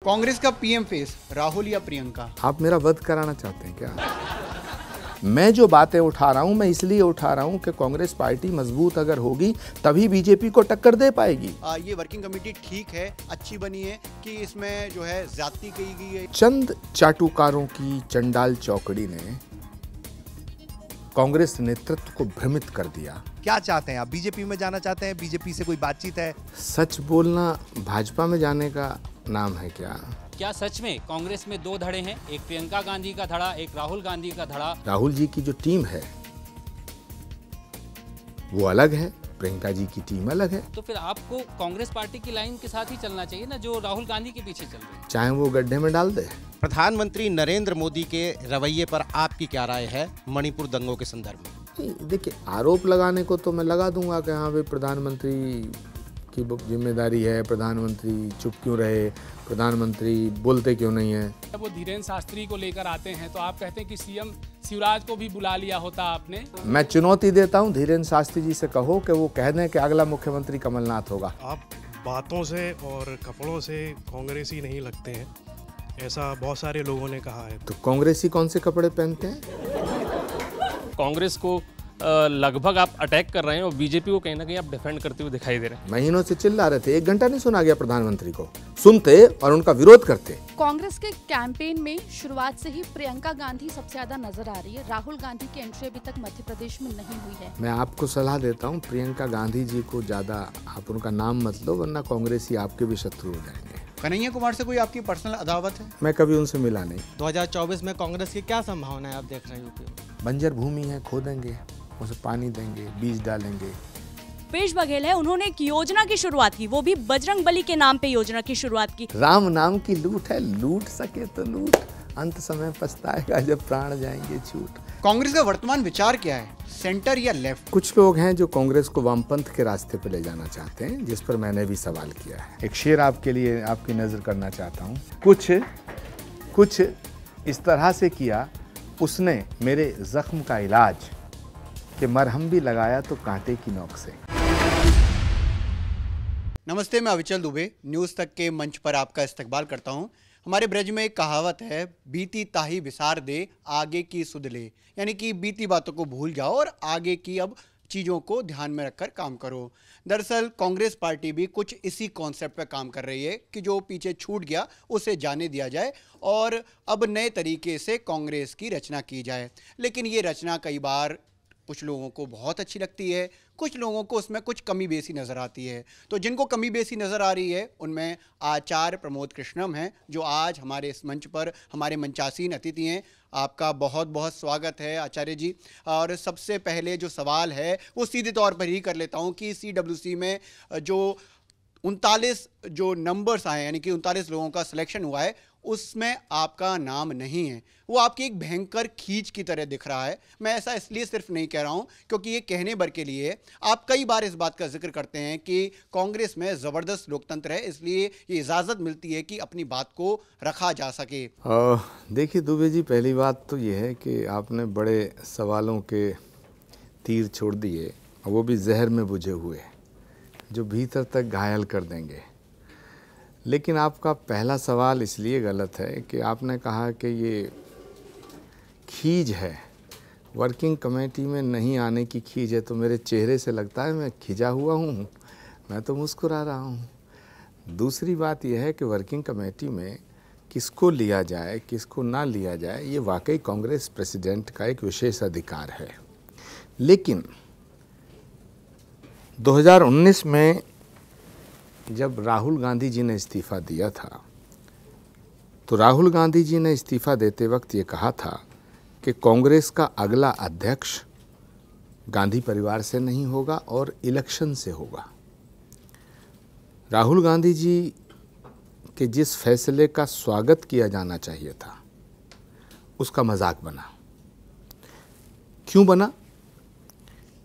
कांग्रेस का PM face Rahul या प्रियंका? आप मेरा वध कराना चाहते हैं क्या? मैं जो बातें उठा रहा हूं मैं इसलिए उठा रहा हूं कि कांग्रेस पार्टी मजबूत अगर होगी तभी बीजेपी को टक्कर दे पाएगी। ये वर्किंग कमेटी ठीक है, अच्छी बनी है कि इसमें जो है ज्यादती की गई है? चंद चाटुकारों की चंडाल चौकड़ी ने कांग्रेस नेतृत्व को भ्रमित कर दिया। क्या चाहते हैं आप? बीजेपी में जाना चाहते हैं? बीजेपी से कोई बातचीत है? सच बोलना भाजपा में जाने का नाम है क्या? क्या सच में कांग्रेस में दो धड़े हैं, एक प्रियंका गांधी का धड़ा, एक राहुल गांधी का धड़ा? राहुल जी की जो टीम है वो अलग है, प्रियंका जी की टीम अलग है। तो फिर आपको कांग्रेस पार्टी की लाइन के साथ ही चलना चाहिए ना, जो राहुल गांधी के पीछे चल रही है। चाहे वो गड्ढे में डाल दे। प्रधानमंत्री नरेंद्र मोदी के रवैये पर आपकी क्या राय है मणिपुर दंगों के संदर्भ में? देखिए, आरोप लगाने को तो मैं लगा दूंगा कि हाँ भाई प्रधानमंत्री की जिम्मेदारी है, प्रधानमंत्री चुप क्यों रहे, प्रधानमंत्री बोलते क्यों नहीं है। जब वो धीरेन्द्र शास्त्री को लेकर आते हैं तो आप कहते हैं कि सीएम शिवराज को भी बुला लिया होता आपने। मैं चुनौती देता हूं धीरेन्द्र शास्त्री जी से, कहो कि वो कह दें कि अगला मुख्यमंत्री कमलनाथ होगा। आप बातों से और कपड़ों से कांग्रेसी नहीं लगते हैं, ऐसा बहुत सारे लोगों ने कहा है। तो कांग्रेसी कौन से कपड़े पहनते हैं? कांग्रेस को लगभग आप अटैक कर रहे हैं और बीजेपी को कहीं ना कहीं आप डिफेंड करते हुए दिखाई दे रहे हैं। महीनों से चिल्ला रहे थे, 1 घंटा नहीं सुना गया प्रधानमंत्री को। सुनते और उनका विरोध करते। कांग्रेस के कैंपेन में शुरुआत से ही प्रियंका गांधी सबसे ज्यादा नजर आ रही है। राहुल गांधी की एंट्री अभी तक मध्य प्रदेश में नहीं हुई है। मैं आपको सलाह देता हूँ, प्रियंका गांधी जी को ज्यादा आप उनका नाम मत लो, वरना कांग्रेसी आपके भी शत्रु हो जाएंगे। कन्हैया कुमार से कोई आपकी पर्सनल अदावत है? मैं कभी उनसे मिला नहीं। 2024 में कांग्रेस की क्या संभावना है आप देख रहे हैं यूपी में? बंजर भूमि है, खोदेंगे, उसे पानी देंगे, बीज डालेंगे। पेश बघेल है, उन्होंने एक योजना की शुरुआत की, वो भी बजरंग बली के नाम पे योजना की शुरुआत की। राम नाम की लूट है, लूट सके तो लूट, अंत समय पछताएगा जब प्राण जाएंगे छूट। कांग्रेस का वर्तमान विचार क्या है, सेंटर या लेफ्ट? कुछ लोग हैं जो कांग्रेस को वामपंथ के रास्ते पे ले जाना चाहते हैं, जिस पर मैंने भी सवाल किया है। एक शेर आपके लिए आपकी नजर करना चाहता हूँ। कुछ इस तरह से किया उसने मेरे जख्म का इलाज, कि मरहम भी लगाया तो कांटे की नोक से। नमस्ते, मैं अविचल दुबे न्यूज़ तक के मंच पर आपका इस्तकबाल करता हूं। हमारे ब्रज में एक कहावत है, बीती ताही विसार दे आगे की सुध ले, यानी कि बीती बातों को भूल जाओ और आगे की अब चीज़ों को ध्यान में रखकर काम करो। दरअसल कांग्रेस पार्टी भी कुछ इसी कॉन्सेप्ट पर काम कर रही है कि जो पीछे छूट गया उसे जाने दिया जाए और अब नए तरीके से कांग्रेस की रचना की जाए। लेकिन ये रचना कई बार कुछ लोगों को बहुत अच्छी लगती है, कुछ लोगों को उसमें कुछ कमी बेसी नज़र आती है। तो जिनको कमी बेसी नज़र आ रही है उनमें आचार्य प्रमोद कृष्णम हैं, जो आज हमारे इस मंच पर हमारे मंचासीन अतिथि हैं। आपका बहुत बहुत स्वागत है आचार्य जी। और सबसे पहले जो सवाल है वो सीधे तौर पर ही कर लेता हूँ कि CWC में जो 39 जो नंबर्स आए, यानी कि 39 लोगों का सिलेक्शन हुआ है, उसमें आपका नाम नहीं है। वो आपकी एक भयंकर खींच की तरह दिख रहा है। मैं ऐसा इसलिए सिर्फ नहीं कह रहा हूं क्योंकि ये कहने भर के लिए आप कई बार इस बात का जिक्र करते हैं कि कांग्रेस में ज़बरदस्त लोकतंत्र है, इसलिए ये इजाज़त मिलती है कि अपनी बात को रखा जा सके। देखिए दुबे जी, पहली बात तो ये है कि आपने बड़े सवालों के तीर छोड़ दिए, वो भी जहर में बुझे हुए, जो भीतर तक घायल कर देंगे। लेकिन आपका पहला सवाल इसलिए गलत है कि आपने कहा कि ये खीज है, वर्किंग कमेटी में नहीं आने की खीज है। तो मेरे चेहरे से लगता है मैं खिजा हुआ हूँ, मैं तो मुस्कुरा रहा हूँ। दूसरी बात यह है कि वर्किंग कमेटी में किसको लिया जाए किसको ना लिया जाए, ये वाकई कांग्रेस प्रेसिडेंट का एक विशेष अधिकार है। लेकिन 2019 में जब राहुल गांधी जी ने इस्तीफ़ा दिया था, तो राहुल गांधी जी ने इस्तीफ़ा देते वक्त ये कहा था कि कांग्रेस का अगला अध्यक्ष गांधी परिवार से नहीं होगा और इलेक्शन से होगा। राहुल गांधी जी के जिस फैसले का स्वागत किया जाना चाहिए था, उसका मजाक बना। क्यों बना?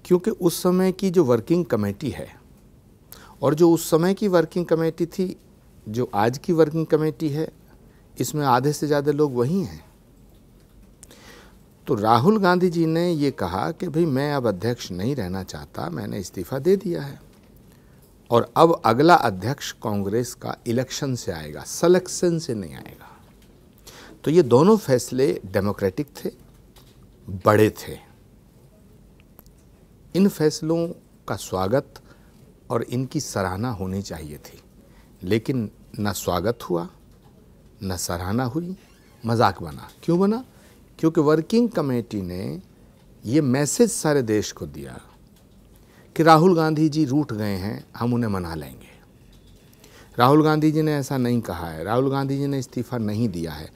क्योंकि उस समय की जो वर्किंग कमेटी है और जो उस समय की वर्किंग कमेटी थी, जो आज की वर्किंग कमेटी है, इसमें आधे से ज़्यादा लोग वही हैं। तो राहुल गांधी जी ने ये कहा कि भाई मैं अब अध्यक्ष नहीं रहना चाहता, मैंने इस्तीफ़ा दे दिया है और अब अगला अध्यक्ष कांग्रेस का इलेक्शन से आएगा, सिलेक्शन से नहीं आएगा। तो ये दोनों फैसले डेमोक्रेटिक थे, बड़े थे। इन फैसलों का स्वागत और इनकी सराहना होनी चाहिए थी, लेकिन न स्वागत हुआ न सराहना हुई, मजाक बना। क्यों बना? क्योंकि वर्किंग कमेटी ने ये मैसेज सारे देश को दिया कि राहुल गांधी जी रूठ गए हैं, हम उन्हें मना लेंगे। राहुल गांधी जी ने ऐसा नहीं कहा है, राहुल गांधी जी ने इस्तीफ़ा नहीं दिया है।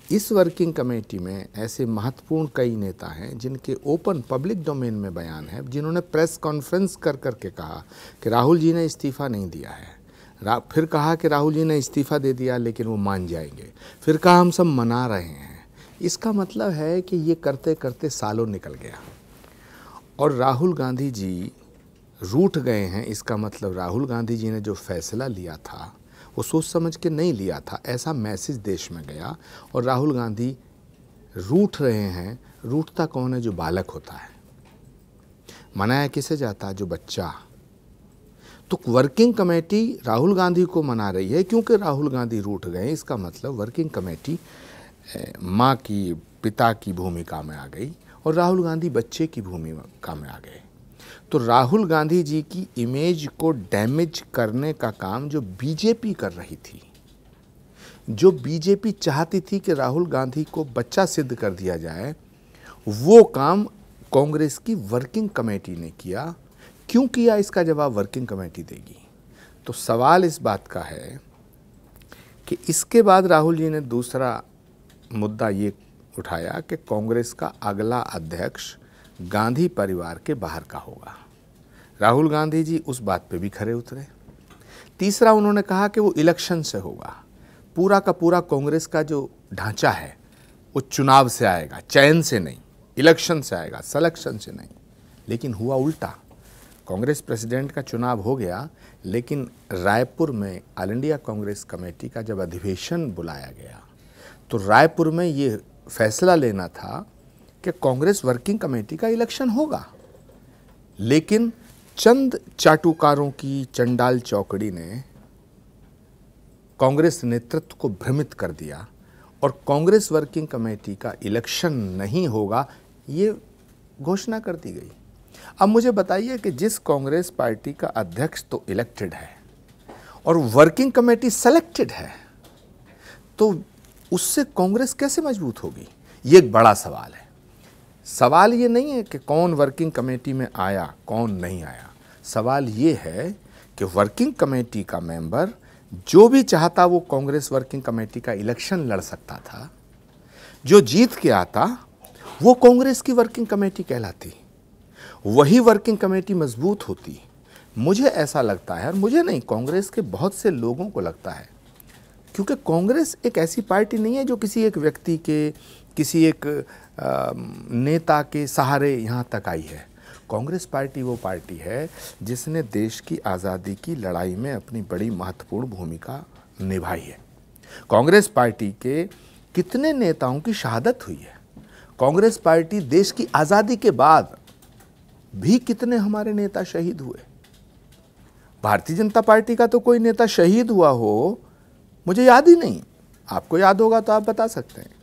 इस वर्किंग कमेटी में ऐसे महत्वपूर्ण कई नेता हैं जिनके ओपन पब्लिक डोमेन में बयान है, जिन्होंने प्रेस कॉन्फ्रेंस कर करके कहा कि राहुल जी ने इस्तीफ़ा नहीं दिया है। फिर कहा कि राहुल जी ने इस्तीफ़ा दे दिया लेकिन वो मान जाएंगे। फिर कहा हम सब मना रहे हैं। इसका मतलब है कि ये करते करते सालों निकल गया और राहुल गांधी जी रूठ गए हैं। इसका मतलब राहुल गांधी जी ने जो फैसला लिया था वो सोच समझ के नहीं लिया था, ऐसा मैसेज देश में गया। और राहुल गांधी रूठ रहे हैं। रूठता कौन है? जो बालक होता है। मनाया किसे जाता है? जो बच्चा। तो वर्किंग कमेटी राहुल गांधी को मना रही है क्योंकि राहुल गांधी रूठ गए। इसका मतलब वर्किंग कमेटी माँ की, पिता की भूमिका में आ गई और राहुल गांधी बच्चे की भूमिका में आ गए। तो राहुल गांधी जी की इमेज को डैमेज करने का काम जो बीजेपी कर रही थी, जो बीजेपी चाहती थी कि राहुल गांधी को बच्चा सिद्ध कर दिया जाए, वो काम कांग्रेस की वर्किंग कमेटी ने किया। क्यों किया? इसका जवाब वर्किंग कमेटी देगी। तो सवाल इस बात का है कि इसके बाद राहुल जी ने दूसरा मुद्दा ये उठाया कि कांग्रेस का अगला अध्यक्ष गांधी परिवार के बाहर का होगा। राहुल गांधी जी उस बात पे भी खरे उतरे। तीसरा उन्होंने कहा कि वो इलेक्शन से होगा। पूरा का पूरा कांग्रेस का जो ढांचा है वो चुनाव से आएगा, चयन से नहीं, इलेक्शन से आएगा, सिलेक्शन से नहीं। लेकिन हुआ उल्टा। कांग्रेस प्रेसिडेंट का चुनाव हो गया, लेकिन रायपुर में ऑल इंडिया कांग्रेस कमेटी का जब अधिवेशन बुलाया गया तो रायपुर में ये फैसला लेना था कि कांग्रेस वर्किंग कमेटी का इलेक्शन होगा। लेकिन चंद चाटुकारों की चंडाल चौकड़ी ने कांग्रेस नेतृत्व को भ्रमित कर दिया और कांग्रेस वर्किंग कमेटी का इलेक्शन नहीं होगा, ये घोषणा कर दी गई। अब मुझे बताइए कि जिस कांग्रेस पार्टी का अध्यक्ष तो इलेक्टेड है और वर्किंग कमेटी सेलेक्टेड है, तो उससे कांग्रेस कैसे मजबूत होगी? ये एक बड़ा सवाल है। सवाल ये नहीं है कि कौन वर्किंग कमेटी में आया, कौन नहीं आया। सवाल ये है कि वर्किंग कमेटी का मेंबर जो भी चाहता वो कांग्रेस वर्किंग कमेटी का इलेक्शन लड़ सकता था। जो जीत के आता वो कांग्रेस की वर्किंग कमेटी कहलाती, वही वर्किंग कमेटी मजबूत होती। मुझे ऐसा लगता है, और मुझे नहीं, कांग्रेस के बहुत से लोगों को लगता है, क्योंकि कांग्रेस एक ऐसी पार्टी नहीं है जो किसी एक व्यक्ति के, किसी एक नेता के सहारे यहाँ तक आई है। कांग्रेस पार्टी वो पार्टी है जिसने देश की आज़ादी की लड़ाई में अपनी बड़ी महत्वपूर्ण भूमिका निभाई है। कांग्रेस पार्टी के कितने नेताओं की शहादत हुई है। कांग्रेस पार्टी देश की आज़ादी के बाद भी कितने हमारे नेता शहीद हुए। भारतीय जनता पार्टी का तो कोई नेता शहीद हुआ हो मुझे याद ही नहीं। आपको याद होगा तो आप बता सकते हैं।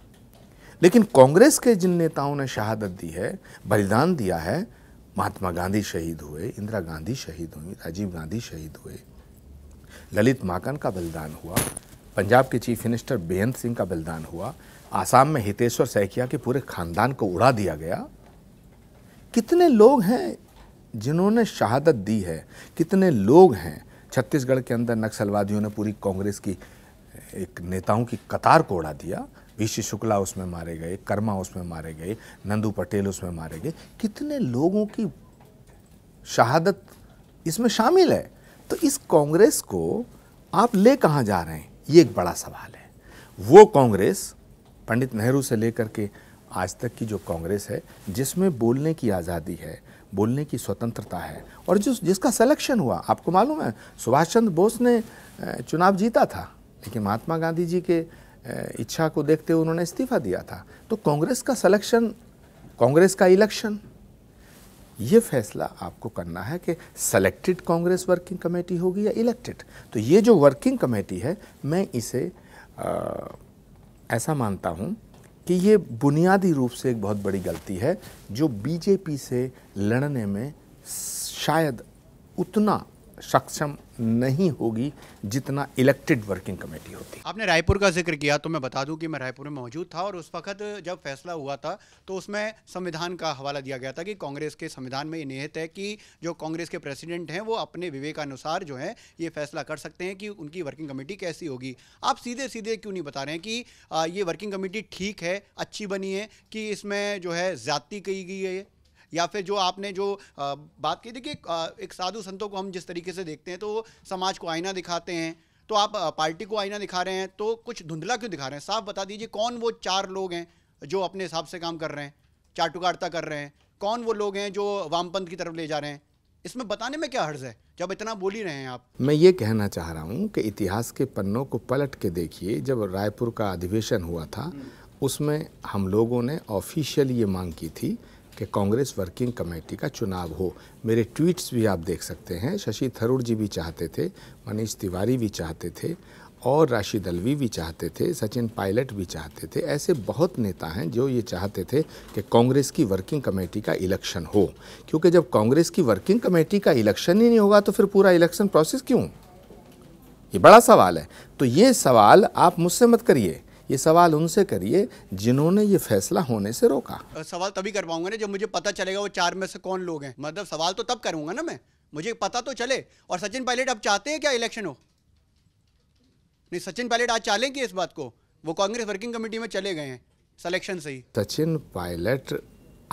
लेकिन कांग्रेस के जिन नेताओं ने शहादत दी है, बलिदान दिया है, महात्मा गांधी शहीद हुए, इंदिरा गांधी शहीद हुई, राजीव गांधी शहीद हुए, ललित माकन का बलिदान हुआ, पंजाब के चीफ मिनिस्टर बेअंत सिंह का बलिदान हुआ, आसाम में हितेश्वर सैकिया के पूरे खानदान को उड़ा दिया गया। कितने लोग हैं जिन्होंने शहादत दी है, कितने लोग हैं। छत्तीसगढ़ के अंदर नक्सलवादियों ने पूरी कांग्रेस की एक नेताओं की कतार को उड़ा दिया। वीसी शुक्ला उसमें मारे गए, कर्मा उसमें मारे गए, नंदू पटेल उसमें मारे गए। कितने लोगों की शहादत इसमें शामिल है। तो इस कांग्रेस को आप ले कहाँ जा रहे हैं, ये एक बड़ा सवाल है। वो कांग्रेस पंडित नेहरू से लेकर के आज तक की जो कांग्रेस है, जिसमें बोलने की आज़ादी है, बोलने की स्वतंत्रता है, और जिसका सिलेक्शन हुआ। आपको मालूम है सुभाष चंद्र बोस ने चुनाव जीता था, लेकिन महात्मा गांधी जी के इच्छा को देखते हुए उन्होंने इस्तीफा दिया था। तो कांग्रेस का सिलेक्शन, कांग्रेस का इलेक्शन, ये फैसला आपको करना है कि सेलेक्टेड कांग्रेस वर्किंग कमेटी होगी या इलेक्टेड। तो ये जो वर्किंग कमेटी है, मैं इसे ऐसा मानता हूँ कि ये बुनियादी रूप से एक बहुत बड़ी गलती है जो बीजेपी से लड़ने में शायद उतना सक्षम नहीं होगी जितना इलेक्टेड वर्किंग कमेटी होती। आपने रायपुर का जिक्र किया, तो मैं बता दूं कि मैं रायपुर में मौजूद था और उस वक्त जब फैसला हुआ था तो उसमें संविधान का हवाला दिया गया था कि कांग्रेस के संविधान में ये निहित है कि जो कांग्रेस के प्रेसिडेंट हैं वो अपने विवेकानुसार जो है ये फैसला कर सकते हैं कि उनकी वर्किंग कमेटी कैसी होगी। आप सीधे सीधे क्यों नहीं बता रहे हैं कि ये वर्किंग कमेटी ठीक है, अच्छी बनी है, कि इसमें जो है ज्यादती की गई है, या फिर जो आपने जो बात की थी कि एक साधु संतों को हम जिस तरीके से देखते हैं तो समाज को आईना दिखाते हैं, तो आप पार्टी को आईना दिखा रहे हैं, तो कुछ धुंधला क्यों दिखा रहे हैं? साफ बता दीजिए कौन वो 4 लोग हैं जो अपने हिसाब से काम कर रहे हैं, चाटुकारिता कर रहे हैं, कौन वो लोग हैं जो वामपंथ की तरफ ले जा रहे हैं? इसमें बताने में क्या हर्ज है जब इतना बोल ही रहे हैं आप? मैं ये कहना चाह रहा हूँ कि इतिहास के पन्नों को पलट के देखिए। जब रायपुर का अधिवेशन हुआ था उसमें हम लोगों ने ऑफिशियली ये मांग की थी कि कांग्रेस वर्किंग कमेटी का चुनाव हो। मेरे ट्वीट्स भी आप देख सकते हैं। शशि थरूर जी भी चाहते थे, मनीष तिवारी भी चाहते थे, और राशिद अल्वी भी चाहते थे, सचिन पायलट भी चाहते थे। ऐसे बहुत नेता हैं जो ये चाहते थे कि कांग्रेस की वर्किंग कमेटी का इलेक्शन हो, क्योंकि जब कांग्रेस की वर्किंग कमेटी का इलेक्शन ही नहीं होगा तो फिर पूरा इलेक्शन प्रोसेस क्यों? ये बड़ा सवाल है। तो ये सवाल आप मुझसे मत करिए, ये सवाल उनसे करिए जिन्होंने ये फैसला होने से रोका। सवाल तभी कर पाऊंगा ना जब मुझे पता चलेगा वो 4 में से कौन लोग हैं। मतलब सवाल तो तब करूंगा ना मैं, मुझे पता तो चले। और सचिन पायलट अब चाहते हैं क्या इलेक्शन हो? नहीं, सचिन पायलट आज चाहेंगे इस बात को? वो कांग्रेस वर्किंग कमेटी में चले गए हैं सिलेक्शन से ही। सचिन पायलट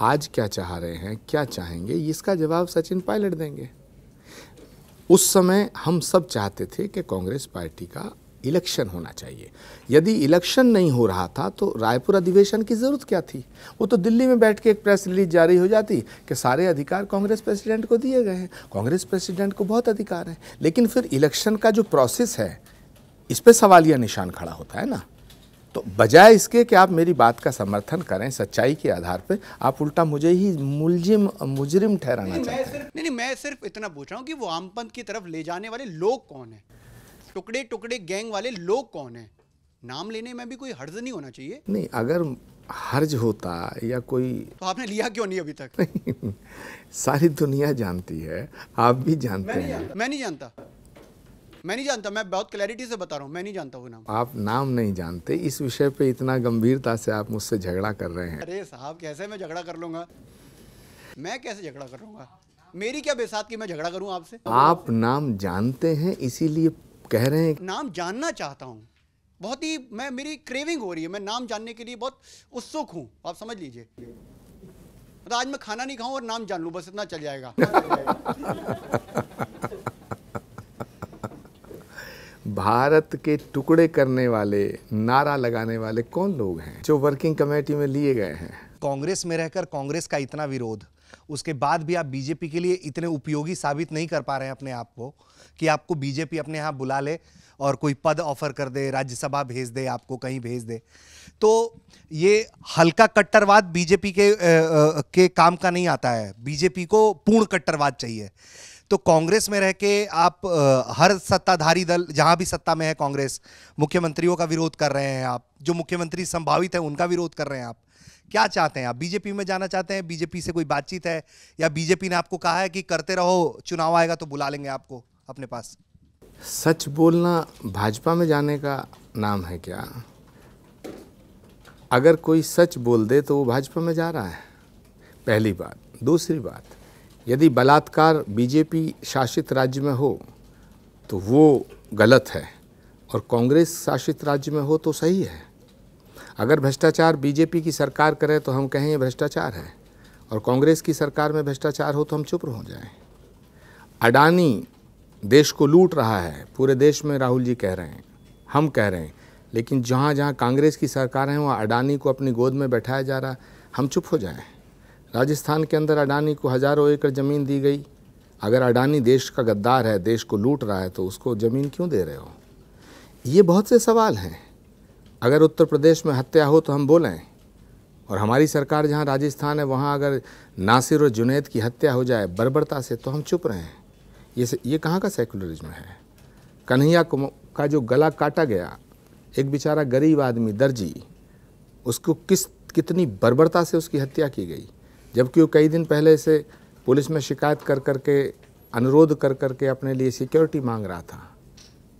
आज क्या चाह रहे हैं, क्या चाहेंगे, इसका जवाब सचिन पायलट देंगे। उस समय हम सब चाहते थे कि कांग्रेस पार्टी का इलेक्शन होना चाहिए। यदि इलेक्शन नहीं हो रहा था तो रायपुर अधिवेशन की ज़रूरत क्या थी? वो तो दिल्ली में बैठ के एक प्रेस रिलीज जारी हो जाती कि सारे अधिकार कांग्रेस प्रेसिडेंट को दिए गए हैं, कांग्रेस प्रेसिडेंट को बहुत अधिकार है। लेकिन फिर इलेक्शन का जो प्रोसेस है इस पर सवालिया निशान खड़ा होता है ना। तो बजाय इसके कि आप मेरी बात का समर्थन करें सच्चाई के आधार पर, आप उल्टा मुझे ही मुजरिम ठहराना चाहते हैं। नहीं, मैं सिर्फ इतना पूछ रहा हूँ कि वो वामपंथ की तरफ ले जाने वाले लोग कौन हैं? टुकड़े टुकड़े गैंग वाले लोग कौन हैं? नाम लेने में भी कोई हर्ज नहीं होना चाहिए। नहीं, अगर हर्ज होता या कोई तो आपने लिया क्यों नहीं अभी तक? सारी दुनिया जानती है, आप भी जानते हैं। मैं नहीं जानता, मैं नहीं जानता, मैं बहुत क्लैरिटी से बता रहा हूँ, मैं नहीं जानता वो नाम। आप नाम नहीं जानते, इस विषय पे इतना गंभीरता से आप मुझसे झगड़ा कर रहे हैं। अरे साहब, कैसे मैं झगड़ा कर लूँगा? मैं कैसे झगड़ा कर लूँगा? मेरी क्या बेसात की मैं झगड़ा करूँ आपसे? आप नाम जानते हैं इसीलिए कह रहे हैं। नाम जानना चाहता हूँ, बहुत ही मेरी क्रेविंग हो रही है, मैं नाम जानने के लिए बहुत उत्सुक हूँ, आप समझ लीजिए। तो आज मैं खाना नहीं खाऊं और नाम जान लूं, बस इतना चल जाएगा। भारत के टुकड़े करने वाले, नारा लगाने वाले कौन लोग हैं जो वर्किंग कमेटी में लिए गए हैं? कांग्रेस में रहकर कांग्रेस का इतना विरोध, उसके बाद भी आप बीजेपी के लिए इतने उपयोगी साबित नहीं कर पा रहे हैं अपने आप को कि आपको बीजेपी अपने यहाँ बुला ले और कोई पद ऑफर कर दे, राज्यसभा भेज दे, आपको कहीं भेज दे। तो ये हल्का कट्टरवाद बीजेपी के काम का नहीं आता है। बीजेपी को पूर्ण कट्टरवाद चाहिए। तो कांग्रेस में रह के आप हर सत्ताधारी दल, जहां भी सत्ता में है कांग्रेस, मुख्यमंत्रियों का विरोध कर रहे हैं आप, जो मुख्यमंत्री संभावित है उनका विरोध कर रहे हैं आप। क्या चाहते हैं आप? बीजेपी में जाना चाहते हैं? बीजेपी से कोई बातचीत है, या बीजेपी ने आपको कहा है कि करते रहो, चुनाव आएगा तो बुला लेंगे आपको अपने पास? सच बोलना भाजपा में जाने का नाम है क्या? अगर कोई सच बोल दे तो वो भाजपा में जा रहा है, पहली बात। दूसरी बात, यदि बलात्कार बीजेपी शासित राज्य में हो तो वो गलत है और कांग्रेस शासित राज्य में हो तो सही है। अगर भ्रष्टाचार बीजेपी की सरकार करे तो हम कहें ये भ्रष्टाचार है, और कांग्रेस की सरकार में भ्रष्टाचार हो तो हम चुप हो जाएं। अडानी देश को लूट रहा है, पूरे देश में राहुल जी कह रहे हैं, हम कह रहे हैं, लेकिन जहाँ जहाँ कांग्रेस की सरकार है वहाँ अडानी को अपनी गोद में बैठाया जा रहा, हम चुप हो जाएं। राजस्थान के अंदर अडानी को हज़ारों एकड़ ज़मीन दी गई। अगर अडानी देश का गद्दार है, देश को लूट रहा है, तो उसको ज़मीन क्यों दे रहे हो? ये बहुत से सवाल हैं। अगर उत्तर प्रदेश में हत्या हो तो हम बोलें, और हमारी सरकार जहाँ राजस्थान है वहाँ अगर नासिर और जुनैद की हत्या हो जाए बर्बरता से तो हम चुप रहे हैं। ये कहाँ का सेकुलरिज्म है? कन्हैया का जो गला काटा गया, एक बेचारा गरीब आदमी दर्जी, उसको कितनी बर्बरता से उसकी हत्या की गई, जबकि वो कई दिन पहले से पुलिस में शिकायत कर करके अनुरोध कर करके अपने लिए सिक्योरिटी मांग रहा था।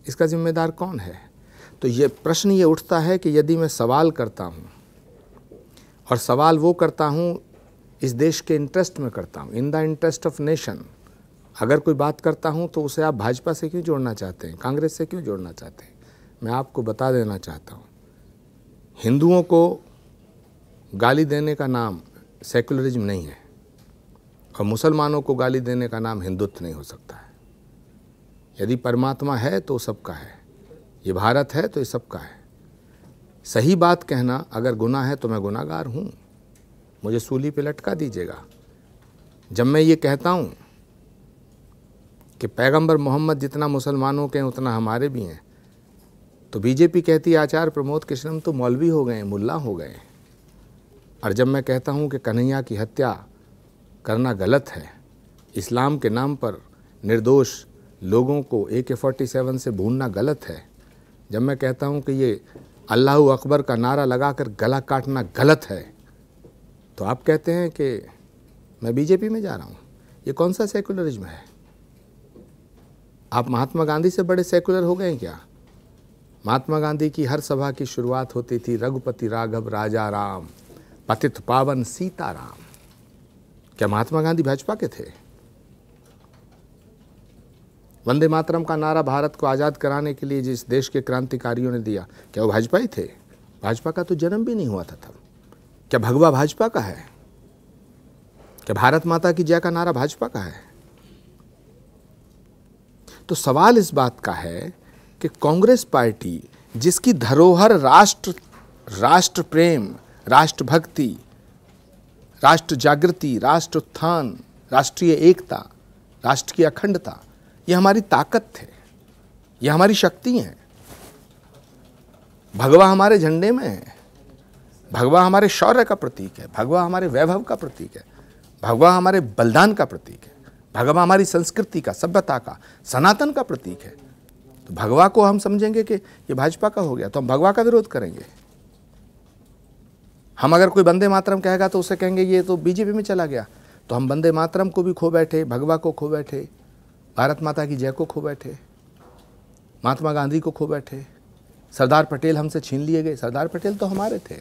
इसका जिम्मेदार कौन है? तो ये प्रश्न ये उठता है कि यदि मैं सवाल करता हूँ और सवाल वो करता हूँ इस देश के इंटरेस्ट में करता हूँ, in the interest of nation, अगर कोई बात करता हूँ तो उसे आप भाजपा से क्यों जोड़ना चाहते हैं, कांग्रेस से क्यों जोड़ना चाहते हैं? मैं आपको बता देना चाहता हूँ, हिंदुओं को गाली देने का नाम सेकुलरिज्म नहीं है और मुसलमानों को गाली देने का नाम हिंदुत्व नहीं हो सकता है। यदि परमात्मा है तो सबका है, ये भारत है तो ये सबका है। सही बात कहना अगर गुनाह है तो मैं गुनाहगार हूँ, मुझे सूली पे लटका दीजिएगा। जब मैं ये कहता हूँ कि पैगंबर मोहम्मद जितना मुसलमानों के हैं उतना हमारे भी हैं, तो बीजेपी कहती है आचार्य प्रमोद कृष्णम तो मौलवी हो गए, मुल्ला हो गए। और जब मैं कहता हूँ कि कन्हैया की हत्या करना गलत है, इस्लाम के नाम पर निर्दोष लोगों को AK-47 से भूनना गलत है, जब मैं कहता हूँ कि ये अल्लाहू अकबर का नारा लगाकर गला काटना गलत है, तो आप कहते हैं कि मैं बीजेपी में जा रहा हूँ। ये कौन सा सेकुलरिज्म है? आप महात्मा गांधी से बड़े सेकुलर हो गए हैं क्या? महात्मा गांधी की हर सभा की शुरुआत होती थी रघुपति राघव राजा राम पतित पावन सीताराम। क्या महात्मा गांधी भाजपा के थे? वंदे मातरम का नारा भारत को आज़ाद कराने के लिए जिस देश के क्रांतिकारियों ने दिया, क्या वो भाजपा ही थे? भाजपा का तो जन्म भी नहीं हुआ था तब। क्या भगवा भाजपा का है? क्या भारत माता की जय का नारा भाजपा का है? तो सवाल इस बात का है कि कांग्रेस पार्टी जिसकी धरोहर राष्ट्र प्रेम, राष्ट्रभक्ति, राष्ट्र जागृति, राष्ट्र उत्थान, राष्ट्रीय एकता, राष्ट्र की अखंडता, ये हमारी ताकत है, ये हमारी शक्ति है। भगवा हमारे झंडे में है, भगवा हमारे शौर्य का प्रतीक है, भगवा हमारे वैभव का प्रतीक है, भगवा हमारे बलिदान का प्रतीक है, भगवा हमारी संस्कृति का, सभ्यता का, सनातन का प्रतीक है। तो भगवा को हम समझेंगे कि ये भाजपा का हो गया तो हम भगवा का विरोध करेंगे। हम अगर कोई वंदे मातरम कहेगा तो उसे कहेंगे ये तो बीजेपी में चला गया, तो हम वंदे मातरम को भी खो बैठे, भगवा को खो बैठे, भारत माता की जय को खो बैठे, महात्मा गांधी को खो बैठे, सरदार पटेल हमसे छीन लिए गए। सरदार पटेल तो हमारे थे,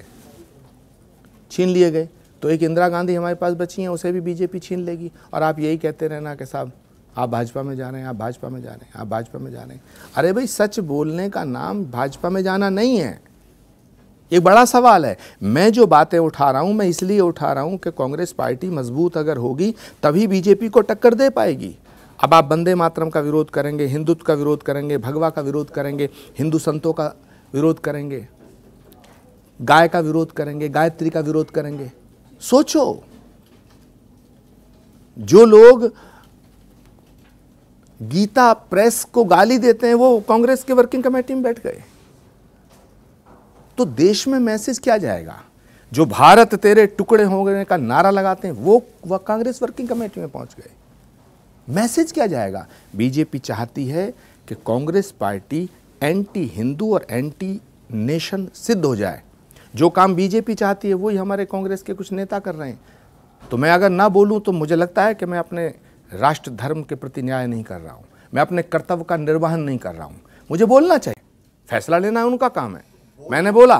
छीन लिए गए, तो एक इंदिरा गांधी हमारे पास बची हैं, उसे भी बीजेपी छीन लेगी। और आप यही कहते रहना कि साहब आप भाजपा में जा रहे हैं, आप भाजपा में जा रहे हैं, आप भाजपा में जा रहे हैं। अरे भाई, सच बोलने का नाम भाजपा में जाना नहीं है। एक बड़ा सवाल है। मैं जो बातें उठा रहा हूं मैं इसलिए उठा रहा हूं कि कांग्रेस पार्टी मजबूत अगर होगी तभी बीजेपी को टक्कर दे पाएगी। अब आप वंदे मातरम का विरोध करेंगे, हिंदुत्व का विरोध करेंगे, भगवा का विरोध करेंगे, हिंदू संतों का विरोध करेंगे, गाय का विरोध करेंगे, गायत्री का विरोध करेंगे। सोचो, जो लोग गीता प्रेस को गाली देते हैं वो कांग्रेस के वर्किंग कमेटी में बैठ गए, तो देश में मैसेज क्या जाएगा? जो भारत तेरे टुकड़े होने का नारा लगाते हैं वो कांग्रेस वर्किंग कमेटी में पहुंच गए। मैसेज क्या जाएगा? बीजेपी चाहती है कि कांग्रेस पार्टी एंटी हिंदू और एंटी नेशन सिद्ध हो जाए। जो काम बीजेपी चाहती है वही हमारे कांग्रेस के कुछ नेता कर रहे हैं। तो मैं अगर ना बोलूं तो मुझे लगता है कि मैं अपने राष्ट्र धर्म के प्रति न्याय नहीं कर रहा हूं, मैं अपने कर्तव्य का निर्वहन नहीं कर रहा हूं। मुझे बोलना चाहिए, फैसला लेना उनका काम है। मैंने बोला,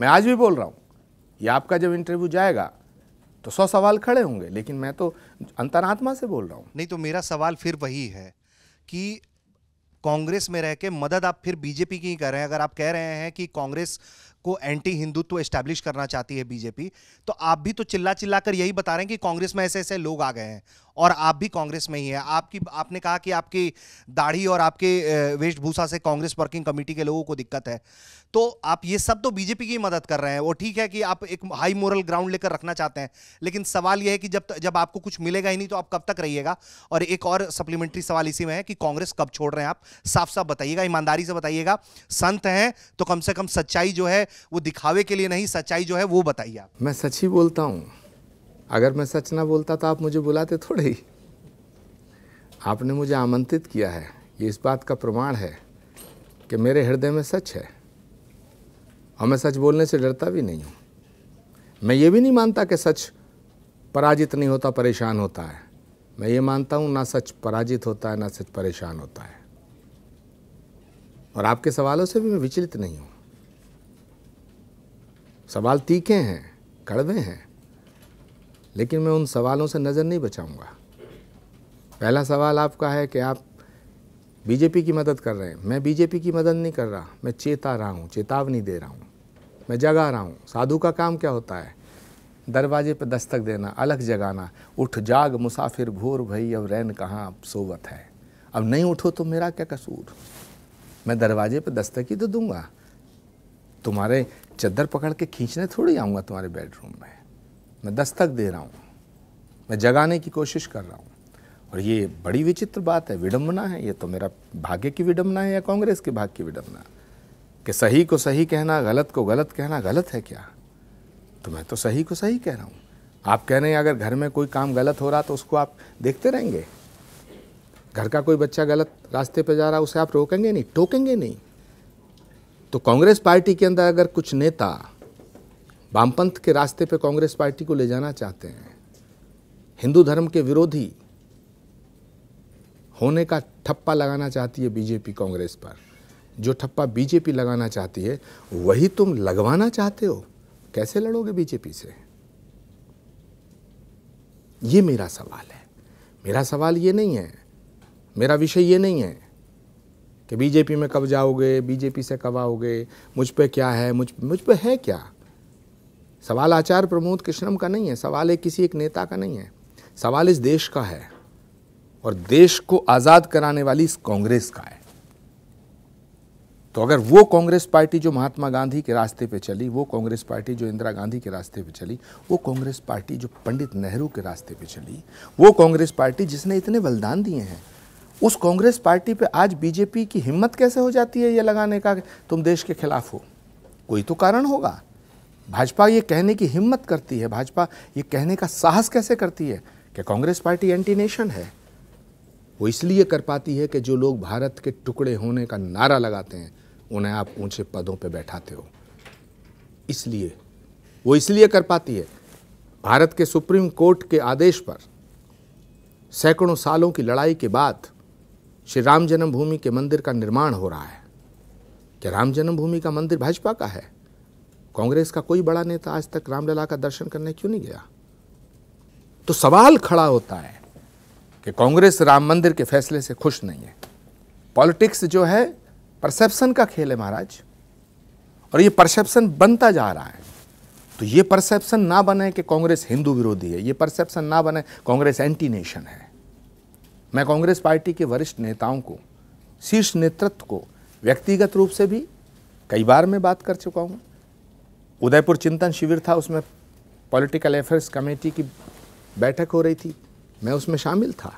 मैं आज भी बोल रहा हूं। ये आपका जब इंटरव्यू जाएगा तो 100 सवाल खड़े होंगे, लेकिन मैं तो अंतरात्मा से बोल रहा हूं। नहीं, तो मेरा सवाल फिर वही है कि कांग्रेस में रह के मदद आप फिर बीजेपी की ही कर रहे हैं। अगर आप कह रहे हैं कि कांग्रेस को एंटी हिंदुत्व एस्टैब्लिश करना चाहती है बीजेपी, तो आप भी तो चिल्ला चिल्ला कर यही बता रहे हैं कि कांग्रेस में ऐसे ऐसे लोग आ गए हैं और आप भी कांग्रेस में ही हैं। आपने कहा कि आपकी दाढ़ी और आपके वेशभूषा से कांग्रेस वर्किंग कमेटी के लोगों को दिक्कत है, तो आप ये सब तो बीजेपी की मदद कर रहे हैं। वो ठीक है कि आप एक हाई मोरल ग्राउंड लेकर रखना चाहते हैं, लेकिन सवाल यह है कि जब आपको कुछ मिलेगा ही नहीं तो आप कब तक रहिएगा? और एक और सप्लीमेंट्री सवाल इसी में है कि कांग्रेस कब छोड़ रहे हैं आप? साफ साफ बताइएगा, ईमानदारी से बताइएगा। संत हैं तो कम से कम सच्चाई जो है वो दिखावे के लिए नहीं, सच्चाई जो है वो बताइए आप। मैं सच ही बोलता हूँ। अगर मैं सच ना बोलता तो आप मुझे बुलाते थोड़े ही। आपने मुझे आमंत्रित किया है, ये इस बात का प्रमाण है कि मेरे हृदय में सच है और मैं सच बोलने से डरता भी नहीं हूँ। मैं ये भी नहीं मानता कि सच पराजित नहीं होता, परेशान होता है। मैं ये मानता हूँ ना सच पराजित होता है ना सच परेशान होता है। और आपके सवालों से भी मैं विचलित नहीं हूँ। सवाल तीखे हैं, कड़वे हैं, लेकिन मैं उन सवालों से नज़र नहीं बचाऊंगा। पहला सवाल आपका है कि आप बीजेपी की मदद कर रहे हैं। मैं बीजेपी की मदद नहीं कर रहा, मैं चेता रहा हूँ, चेतावनी दे रहा हूँ, मैं जगा रहा हूँ। साधु का काम क्या होता है? दरवाजे पर दस्तक देना, अलग जगाना। उठ जाग मुसाफिर भोर भई, अब रैन कहाँ अब सोवत है। अब नहीं उठो तो मेरा क्या कसूर? मैं दरवाजे पर दस्तक ही तो दूंगा। तुम्हारे चद्दर पकड़ के खींचने थोड़ी आऊँगा तुम्हारे बेडरूम में। मैं दस्तक दे रहा हूँ, मैं जगाने की कोशिश कर रहा हूँ। और ये बड़ी विचित्र बात है, विडंबना है। ये तो मेरा भाग्य की विडंबना है या कांग्रेस के भाग्य की विडंबना कि सही को सही कहना, गलत को गलत कहना गलत है क्या? तो मैं तो सही को सही कह रहा हूँ। आप कह रहे हैं अगर घर में कोई काम गलत हो रहा तो उसको आप देखते रहेंगे। घर का कोई बच्चा गलत रास्ते पे जा रहा, उसे आप रोकेंगे नहीं, टोकेंगे नहीं। तो कांग्रेस पार्टी के अंदर अगर कुछ नेता वामपंथ के रास्ते पे कांग्रेस पार्टी को ले जाना चाहते हैं, हिंदू धर्म के विरोधी होने का ठप्पा लगाना चाहती है बीजेपी कांग्रेस पर, जो ठप्पा बीजेपी लगाना चाहती है वही तुम लगवाना चाहते हो, कैसे लड़ोगे बीजेपी से? ये मेरा सवाल है। मेरा सवाल ये नहीं है, मेरा विषय ये नहीं है कि बीजेपी में कब जाओगे, बीजेपी से कब आओगे, मुझ पे क्या है, मुझ पे है क्या। सवाल आचार्य प्रमोद कृष्णम का नहीं है, सवाल है किसी एक नेता का नहीं है, सवाल इस देश का है और देश को आज़ाद कराने वाली इस कांग्रेस का है। तो अगर वो कांग्रेस पार्टी जो महात्मा गांधी के रास्ते पे चली, वो कांग्रेस पार्टी जो इंदिरा गांधी के रास्ते पे चली, वो कांग्रेस पार्टी जो पंडित नेहरू के रास्ते पे चली, वो कांग्रेस पार्टी जिसने इतने बलिदान दिए हैं, उस कांग्रेस पार्टी पे आज बीजेपी की हिम्मत कैसे हो जाती है ये लगाने का कि तुम देश के खिलाफ हो? कोई तो कारण होगा। भाजपा ये कहने की हिम्मत करती है, भाजपा ये कहने का साहस कैसे करती है कि कांग्रेस पार्टी एंटी नेशन है? वो इसलिए कर पाती है कि जो लोग भारत के टुकड़े होने का नारा लगाते हैं उन्हें आप ऊंचे पदों पे बैठाते हो, इसलिए वो इसलिए कर पाती है। भारत के सुप्रीम कोर्ट के आदेश पर सैकड़ों सालों की लड़ाई के बाद श्री राम जन्मभूमि के मंदिर का निर्माण हो रहा है। क्या राम जन्मभूमि का मंदिर भाजपा का है? कांग्रेस का कोई बड़ा नेता आज तक रामलला का दर्शन करने क्यों नहीं गया? तो सवाल खड़ा होता है कि कांग्रेस राम मंदिर के फैसले से खुश नहीं है। पॉलिटिक्स जो है परसेप्शन का खेल है महाराज, और ये परसेप्शन बनता जा रहा है। तो ये परसेप्शन ना बने कि कांग्रेस हिंदू विरोधी है, ये परसेप्शन ना बने कांग्रेस एंटी नेशन है। मैं कांग्रेस पार्टी के वरिष्ठ नेताओं को, शीर्ष नेतृत्व को व्यक्तिगत रूप से भी कई बार मैं बात कर चुका हूँ। उदयपुर चिंतन शिविर था, उसमें पॉलिटिकल अफेयर्स कमेटी की बैठक हो रही थी, मैं उसमें शामिल था।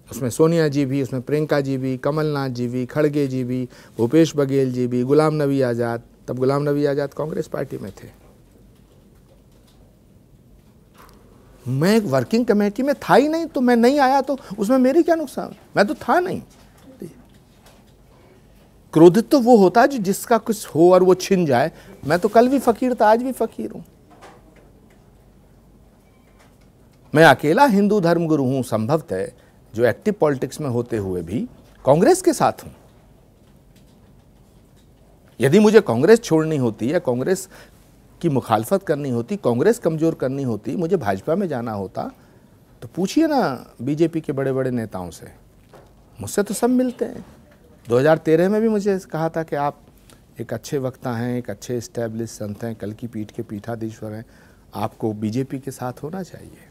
उसमें सोनिया जी भी, उसमें प्रियंका जी भी, कमलनाथ जी भी, खड़गे जी भी, भूपेश बघेल जी भी, गुलाम नबी आज़ाद, तब गुलाम नबी आज़ाद कांग्रेस पार्टी में थे। मैं एक वर्किंग कमेटी में था ही नहीं, तो मैं नहीं आया तो उसमें मेरी क्या नुकसान? मैं तो था नहीं। क्रोधित तो वो होता है जिसका कुछ हो और वो छिन जाए। मैं तो कल भी फकीर था, आज भी फकीर हूं। मैं अकेला हिंदू धर्मगुरु हूं संभवतः जो एक्टिव पॉलिटिक्स में होते हुए भी कांग्रेस के साथ हूं। यदि मुझे कांग्रेस छोड़नी होती या कांग्रेस की मुखालफत करनी होती, कांग्रेस कमजोर करनी होती, मुझे भाजपा में जाना होता, तो पूछिए ना बीजेपी के बड़े बड़े नेताओं से। मुझसे तो सब मिलते हैं। 2013 में भी मुझे कहा था कि आप एक अच्छे वक्ता हैं, एक अच्छे इस्टेब्लिश संत हैं, कल की पीठ के पीठाधीश्वर हैं, आपको बीजेपी के साथ होना चाहिए।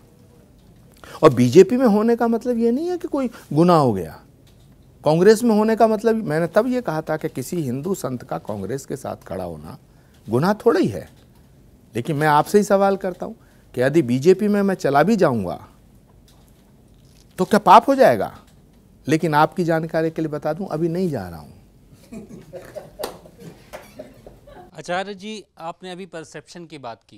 और बीजेपी में होने का मतलब ये नहीं है कि कोई गुनाह हो गया। कांग्रेस में होने का मतलब, मैंने तब ये कहा था कि किसी हिंदू संत का कांग्रेस के साथ खड़ा होना गुनाह थोड़ा ही है। लेकिन मैं आपसे ही सवाल करता हूं कि यदि बीजेपी में मैं चला भी जाऊंगा तो क्या पाप हो जाएगा? लेकिन आपकी जानकारी के लिए बता दूं, अभी नहीं जा रहा हूं। आचार्य जी, आपने अभी परसेप्शन की बात की।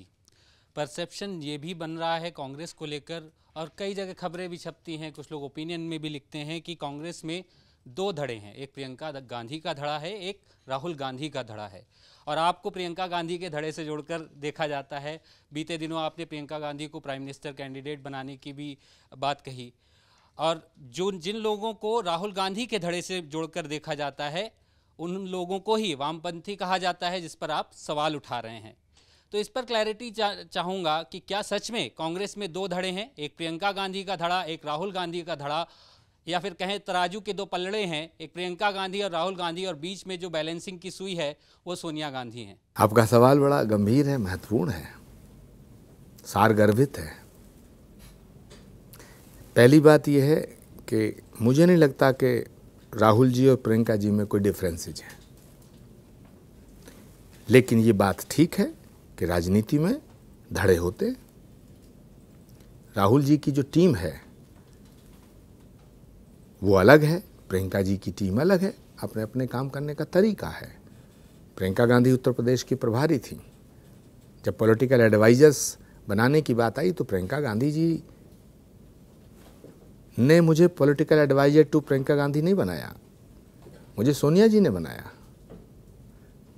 परसेप्शन ये भी बन रहा है कांग्रेस को लेकर, और कई जगह खबरें भी छपती हैं, कुछ लोग ओपिनियन में भी लिखते हैं कि कांग्रेस में दो धड़े हैं, एक प्रियंका गांधी का धड़ा है, एक राहुल गांधी का धड़ा है। और आपको प्रियंका गांधी के धड़े से जोड़कर देखा जाता है। बीते दिनों आपने प्रियंका गांधी को प्राइम मिनिस्टर कैंडिडेट बनाने की भी बात कही, और जिन लोगों को राहुल गांधी के धड़े से जोड़कर देखा जाता है उन लोगों को ही वामपंथी कहा जाता है, जिस पर आप सवाल उठा रहे हैं। तो इस पर क्लैरिटी चाहूँगा कि क्या सच में कांग्रेस में दो धड़े हैं, एक प्रियंका गांधी का धड़ा, एक राहुल गांधी का धड़ा, या फिर कहें तराजू के दो पलड़े हैं, एक प्रियंका गांधी और राहुल गांधी, और बीच में जो बैलेंसिंग की सुई है वो सोनिया गांधी हैं? आपका सवाल बड़ा गंभीर है, महत्वपूर्ण है, सारगर्भित है। पहली बात यह है कि मुझे नहीं लगता कि राहुल जी और प्रियंका जी में कोई डिफरेंसेज है, लेकिन ये बात ठीक है कि राजनीति में धड़े होते। राहुल जी की जो टीम है वो अलग है, प्रियंका जी की टीम अलग है, अपने अपने काम करने का तरीका है। प्रियंका गांधी उत्तर प्रदेश की प्रभारी थी। जब पॉलिटिकल एडवाइजर्स बनाने की बात आई तो प्रियंका गांधी जी ने मुझे political adviser to Priyanka Gandhi नहीं बनाया, मुझे सोनिया जी ने बनाया।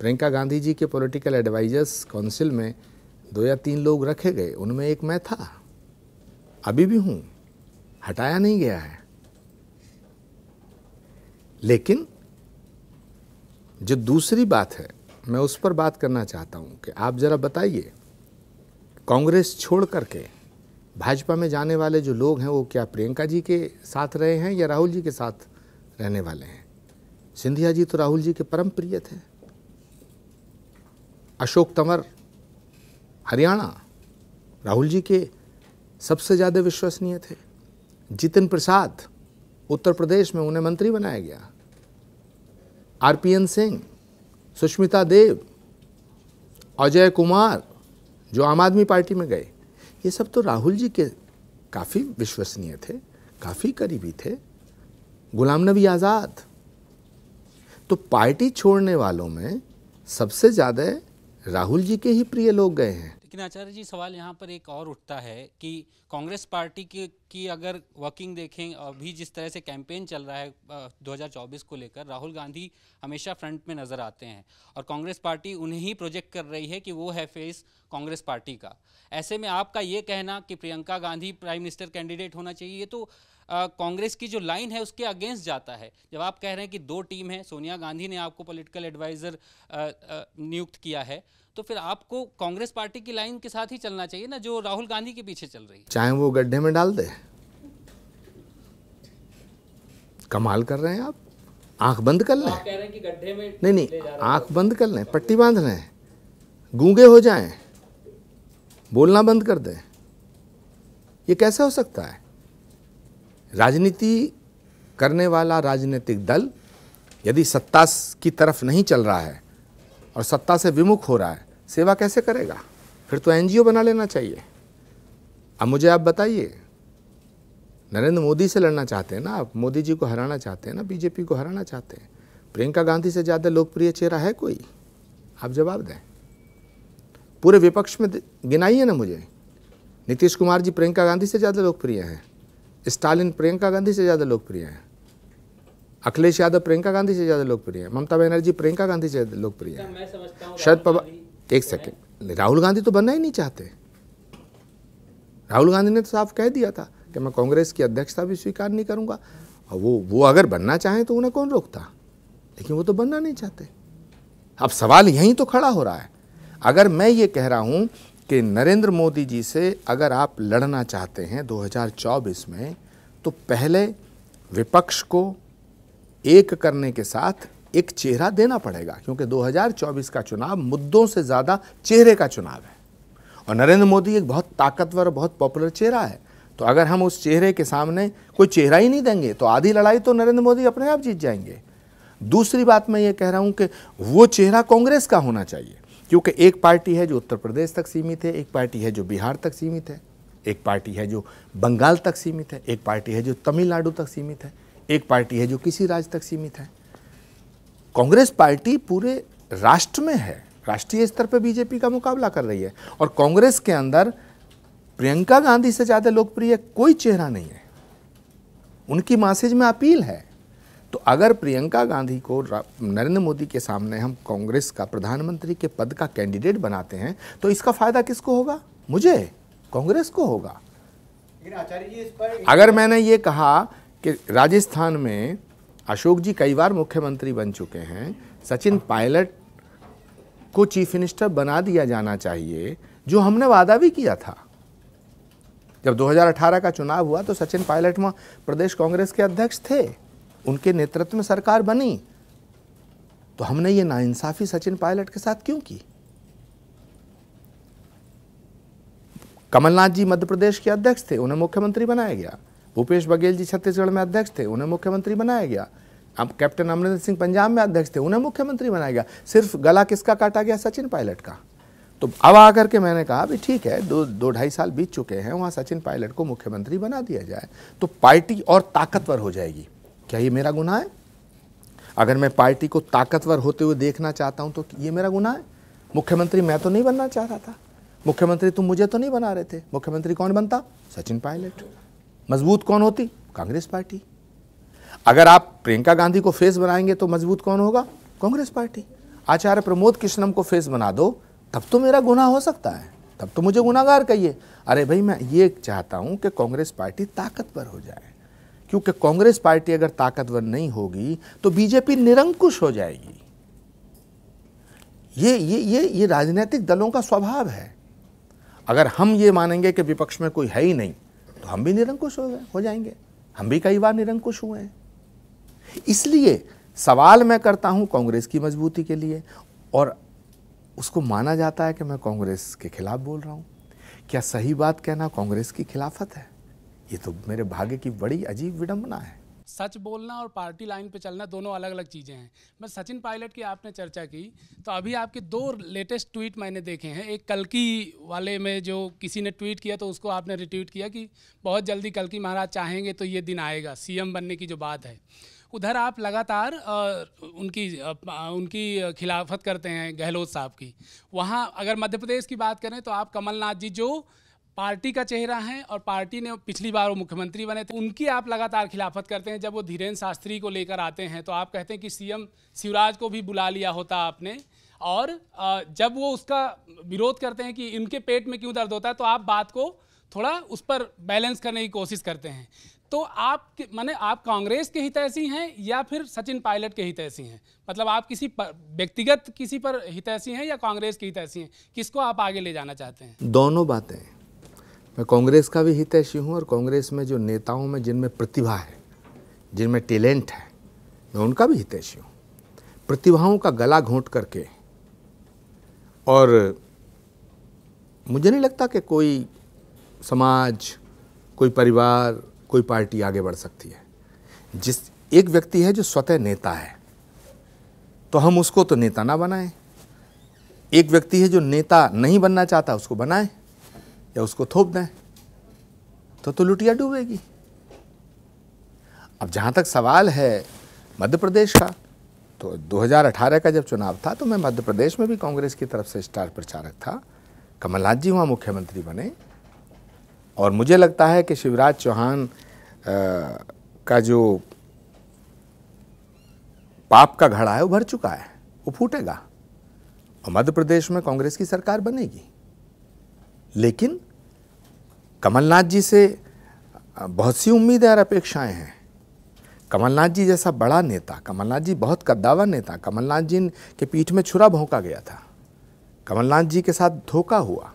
प्रियंका गांधी जी के पॉलिटिकल एडवाइजर्स काउंसिल में 2 या 3 लोग रखे गए, उनमें एक मैं था, अभी भी हूँ, हटाया नहीं गया है। लेकिन जो दूसरी बात है मैं उस पर बात करना चाहता हूँ कि आप ज़रा बताइए, कांग्रेस छोड़ करके भाजपा में जाने वाले जो लोग हैं वो क्या प्रियंका जी के साथ रहे हैं या राहुल जी के साथ रहने वाले हैं? सिंधिया जी तो राहुल जी के परम प्रिय थे। अशोक तंवर हरियाणा राहुल जी के सबसे ज़्यादा विश्वसनीय थे। जितिन प्रसाद उत्तर प्रदेश में, उन्हें मंत्री बनाया गया। आरपीएन सिंह, सुष्मिता देव, अजय कुमार जो आम आदमी पार्टी में गए, ये सब तो राहुल जी के काफ़ी विश्वसनीय थे, काफ़ी करीबी थे। गुलाम नबी आज़ाद। तो पार्टी छोड़ने वालों में सबसे ज़्यादा राहुल जी के ही प्रिय लोग गए हैं। लेकिन आचार्य जी, सवाल यहाँ पर एक और उठता है कि कांग्रेस पार्टी की अगर वर्किंग देखें, अभी जिस तरह से कैंपेन चल रहा है 2024 को लेकर, राहुल गांधी हमेशा फ्रंट में नज़र आते हैं और कांग्रेस पार्टी उन्हें ही प्रोजेक्ट कर रही है कि वो है फेस कांग्रेस पार्टी का। ऐसे में आपका ये कहना कि Priyanka Gandhi prime minister candidate होना चाहिए, ये तो कांग्रेस की जो लाइन है उसके अगेंस्ट जाता है। जब आप कह रहे हैं कि दो टीम है, सोनिया गांधी ने आपको पॉलिटिकल एडवाइज़र नियुक्त किया है, तो फिर आपको कांग्रेस पार्टी की लाइन के साथ ही चलना चाहिए ना, जो राहुल गांधी के पीछे चल रही है। चाहे वो गड्ढे में डाल दे। कमाल कर रहे हैं आप। आंख बंद कर लें। आप कह रहे हैं कि गड्ढे में नहीं, आंख बंद कर लें, पट्टी बांध लें, गूंगे हो जाएं, बोलना बंद कर दें। ये कैसे हो सकता है? राजनीति करने वाला राजनीतिक दल यदि सत्ता की तरफ नहीं चल रहा है और सत्ता से विमुख हो रहा है, सेवा कैसे करेगा? फिर तो एनजीओ बना लेना चाहिए। अब मुझे आप बताइए, नरेंद्र मोदी से लड़ना चाहते हैं ना आप, मोदी जी को हराना चाहते हैं ना, बीजेपी को हराना चाहते हैं। प्रियंका गांधी से ज़्यादा लोकप्रिय चेहरा है कोई? आप जवाब दें। पूरे विपक्ष में गिनाइए ना मुझे। नीतीश कुमार जी प्रियंका गांधी से ज़्यादा लोकप्रिय हैं, स्टालिन प्रियंका गांधी से ज़्यादा लोकप्रिय हैं, अखिलेश यादव प्रियंका गांधी से ज़्यादा लोकप्रिय है, ममता बनर्जी प्रियंका गांधी से ज़्यादा लोकप्रिय है, शरद पवार। एक सेकेंड, राहुल गांधी तो बनना ही नहीं चाहते। राहुल गांधी ने तो साफ कह दिया था कि मैं कांग्रेस की अध्यक्षता भी स्वीकार नहीं करूंगा, और वो अगर बनना चाहें तो उन्हें कौन रोकता, लेकिन वो तो बनना नहीं चाहते। अब सवाल यहीं तो खड़ा हो रहा है। अगर मैं ये कह रहा हूं कि नरेंद्र मोदी जी से अगर आप लड़ना चाहते हैं 2024 में, तो पहले विपक्ष को एक करने के साथ एक चेहरा देना पड़ेगा, क्योंकि 2024 का चुनाव मुद्दों से ज़्यादा चेहरे का चुनाव है, और नरेंद्र मोदी एक बहुत ताकतवर, बहुत पॉपुलर चेहरा है। तो अगर हम उस चेहरे के सामने कोई चेहरा ही नहीं देंगे तो आधी लड़ाई तो नरेंद्र मोदी अपने आप जीत जाएंगे। दूसरी बात मैं ये कह रहा हूँ कि वो चेहरा कांग्रेस का होना चाहिए, क्योंकि एक पार्टी है जो उत्तर प्रदेश तक सीमित है, एक पार्टी है जो बिहार तक सीमित है, एक पार्टी है जो बंगाल तक सीमित है, एक पार्टी है जो तमिलनाडु तक सीमित है, एक पार्टी है जो किसी राज्य तक सीमित है। कांग्रेस पार्टी पूरे राष्ट्र में है, राष्ट्रीय स्तर पर बीजेपी का मुकाबला कर रही है। और कांग्रेस के अंदर प्रियंका गांधी से ज़्यादा लोकप्रिय कोई चेहरा नहीं है। उनकी मैसेज में अपील है। तो अगर प्रियंका गांधी को नरेंद्र मोदी के सामने हम कांग्रेस का प्रधानमंत्री के पद का कैंडिडेट बनाते हैं तो इसका फायदा किसको होगा? मुझे, कांग्रेस को होगा। आचार्य जी, इस पर अगर मैंने ये कहा कि राजस्थान में अशोक जी कई बार मुख्यमंत्री बन चुके हैं, सचिन पायलट को चीफ मिनिस्टर बना दिया जाना चाहिए, जो हमने वादा भी किया था। जब 2018 का चुनाव हुआ तो सचिन पायलट वहाँ प्रदेश कांग्रेस के अध्यक्ष थे, उनके नेतृत्व में सरकार बनी। तो हमने ये नाइंसाफी सचिन पायलट के साथ क्यों की? कमलनाथ जी मध्य प्रदेश के अध्यक्ष थे, उन्हें मुख्यमंत्री बनाया गया। भूपेश बघेल जी छत्तीसगढ़ में अध्यक्ष थे, उन्हें मुख्यमंत्री बनाया गया। अब कैप्टन अमरिंदर सिंह पंजाब में अध्यक्ष थे, उन्हें मुख्यमंत्री बनाया गया। सिर्फ गला किसका काटा गया? सचिन पायलट का। तो अब आकर के मैंने कहा भी ठीक है, दो ढाई साल बीत चुके हैं, वहाँ सचिन पायलट को मुख्यमंत्री बना दिया जाए तो पार्टी और ताकतवर हो जाएगी। क्या ये मेरा गुनाह है? अगर मैं पार्टी को ताकतवर होते हुए देखना चाहता हूँ तो ये मेरा गुनाह है? मुख्यमंत्री मैं तो नहीं बनना चाह रहा था, मुख्यमंत्री तुम मुझे तो नहीं बना रहे थे। मुख्यमंत्री कौन बनता? सचिन पायलट। मजबूत कौन होती? कांग्रेस पार्टी। अगर आप प्रियंका गांधी को फेस बनाएंगे तो मजबूत कौन होगा? कांग्रेस पार्टी। आचार्य प्रमोद कृष्णम को फेस बना दो तब तो मेरा गुनाह हो सकता है, तब तो मुझे गुनाहगार कहिए। अरे भाई, मैं ये चाहता हूं कि कांग्रेस पार्टी ताकतवर हो जाए, क्योंकि कांग्रेस पार्टी अगर ताकतवर नहीं होगी तो बीजेपी निरंकुश हो जाएगी। ये राजनीतिक दलों का स्वभाव है। अगर हम ये मानेंगे कि विपक्ष में कोई है ही नहीं तो हम भी निरंकुश हो जाएंगे। हम भी कई बार निरंकुश हुए हैं। इसलिए सवाल मैं करता हूं कांग्रेस की मजबूती के लिए, और उसको माना जाता है कि मैं कांग्रेस के खिलाफ बोल रहा हूं। क्या सही बात कहना कांग्रेस की खिलाफत है? ये तो मेरे भाग्य की बड़ी अजीब विडंबना है। सच बोलना और पार्टी लाइन पे चलना दोनों अलग अलग चीज़ें हैं। मैं सचिन पायलट की आपने चर्चा की तो अभी आपके 2 लेटेस्ट ट्वीट मैंने देखे हैं। एक कल्कि वाले में जो किसी ने ट्वीट किया तो उसको आपने रिट्वीट किया कि बहुत जल्दी कल्कि महाराज चाहेंगे तो ये दिन आएगा, सीएम बनने की जो बात है। उधर आप लगातार उनकी खिलाफत करते हैं गहलोत साहब की। वहाँ अगर मध्य प्रदेश की बात करें तो आप कमलनाथ जी जो पार्टी का चेहरा है और पार्टी ने पिछली बार वो मुख्यमंत्री बने थे, उनकी आप लगातार खिलाफत करते हैं। जब वो धीरेन्द्र शास्त्री को लेकर आते हैं तो आप कहते हैं कि सीएम शिवराज को भी बुला लिया होता आपने, और जब वो उसका विरोध करते हैं कि इनके पेट में क्यों दर्द होता है तो आप बात को थोड़ा उस पर बैलेंस करने की कोशिश करते हैं। तो आप कांग्रेस के हितैषी हैं या फिर सचिन पायलट के हितैषी हैं? मतलब आप व्यक्तिगत किसी पर हितैषी हैं या कांग्रेस के हितैषी हैं? किसको आप आगे ले जाना चाहते हैं? दोनों बातें। मैं कांग्रेस का भी हितैषी हूँ और कांग्रेस में जो नेताओं में जिनमें प्रतिभा है, जिनमें टैलेंट है, मैं उनका भी हितैषी हूँ। प्रतिभाओं का गला घोंट करके, और मुझे नहीं लगता कि कोई समाज, कोई परिवार, कोई पार्टी आगे बढ़ सकती है। जिस एक व्यक्ति है जो स्वतः नेता है तो हम उसको तो नेता ना बनाएं। एक व्यक्ति है जो नेता नहीं बनना चाहता, उसको बनाएं या उसको थोप दें तो लुटिया डूबेगी। अब जहाँ तक सवाल है मध्य प्रदेश का, तो 2018 का जब चुनाव था तो मैं मध्य प्रदेश में भी कांग्रेस की तरफ से स्टार प्रचारक था। कमलनाथ जी वहाँ मुख्यमंत्री बने और मुझे लगता है कि शिवराज चौहान का जो पाप का घड़ा है वो भर चुका है, वो फूटेगा और मध्य प्रदेश में कांग्रेस की सरकार बनेगी। लेकिन कमलनाथ जी से बहुत सी उम्मीदें और अपेक्षाएं हैं। कमलनाथ जी जैसा बड़ा नेता, कमलनाथ जी बहुत कद्दावर नेता, कमलनाथ जी के पीठ में छुरा भोंका गया था, कमलनाथ जी के साथ धोखा हुआ,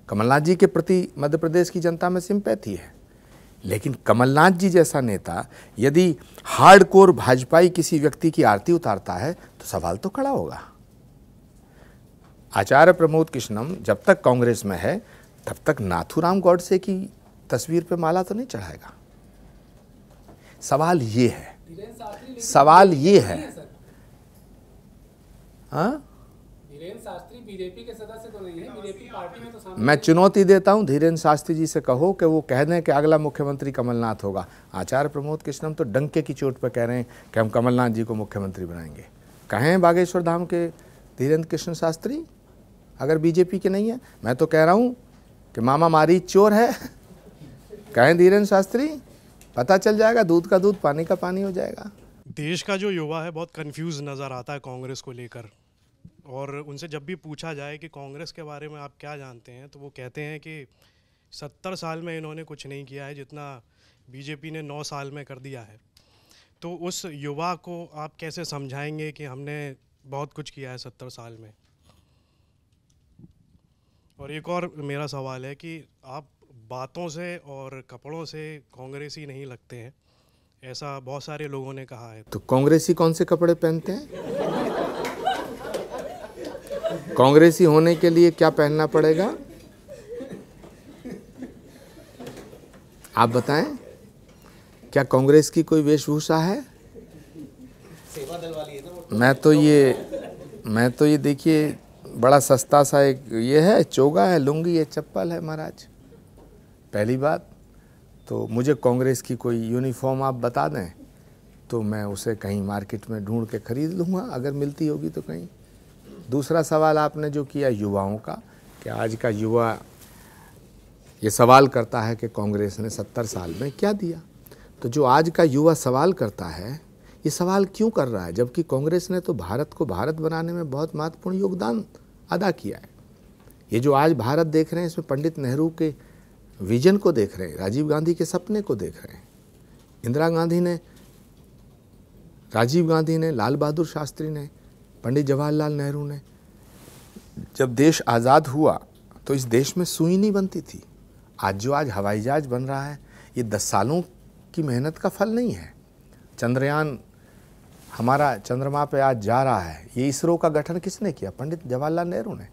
कमलनाथ जी के प्रति मध्य प्रदेश की जनता में सिंपैथी है। लेकिन कमलनाथ जी जैसा नेता यदि हार्डकोर भाजपाई किसी व्यक्ति की आरती उतारता है तो सवाल तो खड़ा होगा। आचार्य प्रमोद कृष्णम जब तक कांग्रेस में है तब तक नाथूराम गॉडसे की तस्वीर पे माला तो नहीं चढ़ाएगा। सवाल ये है, सवाल ये है, हाँ, धीरेन्द्र शास्त्री बीजेपी के सदस्य तो नहीं है, बीजेपी पार्टी में तो शामिल। मैं चुनौती देता हूं धीरेन्द्र शास्त्री जी से, कहो कि वो कह दें कि अगला मुख्यमंत्री कमलनाथ होगा। आचार्य प्रमोद कृष्णम तो डंके की चोट पर कह रहे हैं कि हम कमलनाथ जी को मुख्यमंत्री बनाएंगे। कहें बागेश्वर धाम के धीरेन्द्र कृष्ण शास्त्री अगर बीजेपी के नहीं है? मैं तो कह रहा हूँ कि मामा मारी चोर है, कहें धीरेन्द्र शास्त्री, पता चल जाएगा, दूध का दूध पानी का पानी हो जाएगा। देश का जो युवा है बहुत कंफ्यूज नज़र आता है कांग्रेस को लेकर, और उनसे जब भी पूछा जाए कि कांग्रेस के बारे में आप क्या जानते हैं तो वो कहते हैं कि 70 साल में इन्होंने कुछ नहीं किया है जितना बीजेपी ने 9 साल में कर दिया है। तो उस युवा को आप कैसे समझाएंगे कि हमने बहुत कुछ किया है 70 साल में? और एक और मेरा सवाल है कि आप बातों से और कपड़ों से कांग्रेसी नहीं लगते हैं, ऐसा बहुत सारे लोगों ने कहा है। तो कांग्रेसी कौन से कपड़े पहनते हैं? कांग्रेसी होने के लिए क्या पहनना पड़ेगा आप बताएं? क्या कांग्रेस की कोई वेशभूषा है? सेवा दल वाली है ना। मैं तो ये देखिए बड़ा सस्ता सा एक ये है, चोगा है, लुंगी है, चप्पल है महाराज। पहली बात तो मुझे कांग्रेस की कोई यूनिफॉर्म आप बता दें तो मैं उसे कहीं मार्केट में ढूंढ के खरीद लूँगा अगर मिलती होगी तो कहीं। दूसरा सवाल आपने जो किया युवाओं का, कि आज का युवा ये सवाल करता है कि कांग्रेस ने 70 साल में क्या दिया। तो जो आज का युवा सवाल करता है, ये सवाल क्यों कर रहा है जबकि कांग्रेस ने तो भारत को भारत बनाने में बहुत महत्वपूर्ण योगदान अदा किया है। ये जो आज भारत देख रहे हैं इसमें पंडित नेहरू के विजन को देख रहे हैं, राजीव गांधी के सपने को देख रहे हैं। इंदिरा गांधी ने, राजीव गांधी ने, लाल बहादुर शास्त्री ने, पंडित जवाहरलाल नेहरू ने, जब देश आज़ाद हुआ तो इस देश में सुई नहीं बनती थी। आज हवाई जहाज बन रहा है, ये 10 सालों की मेहनत का फल नहीं है। चंद्रयान हमारा चंद्रमा पे आज जा रहा है, ये इसरो का गठन किसने किया? पंडित जवाहरलाल नेहरू ने।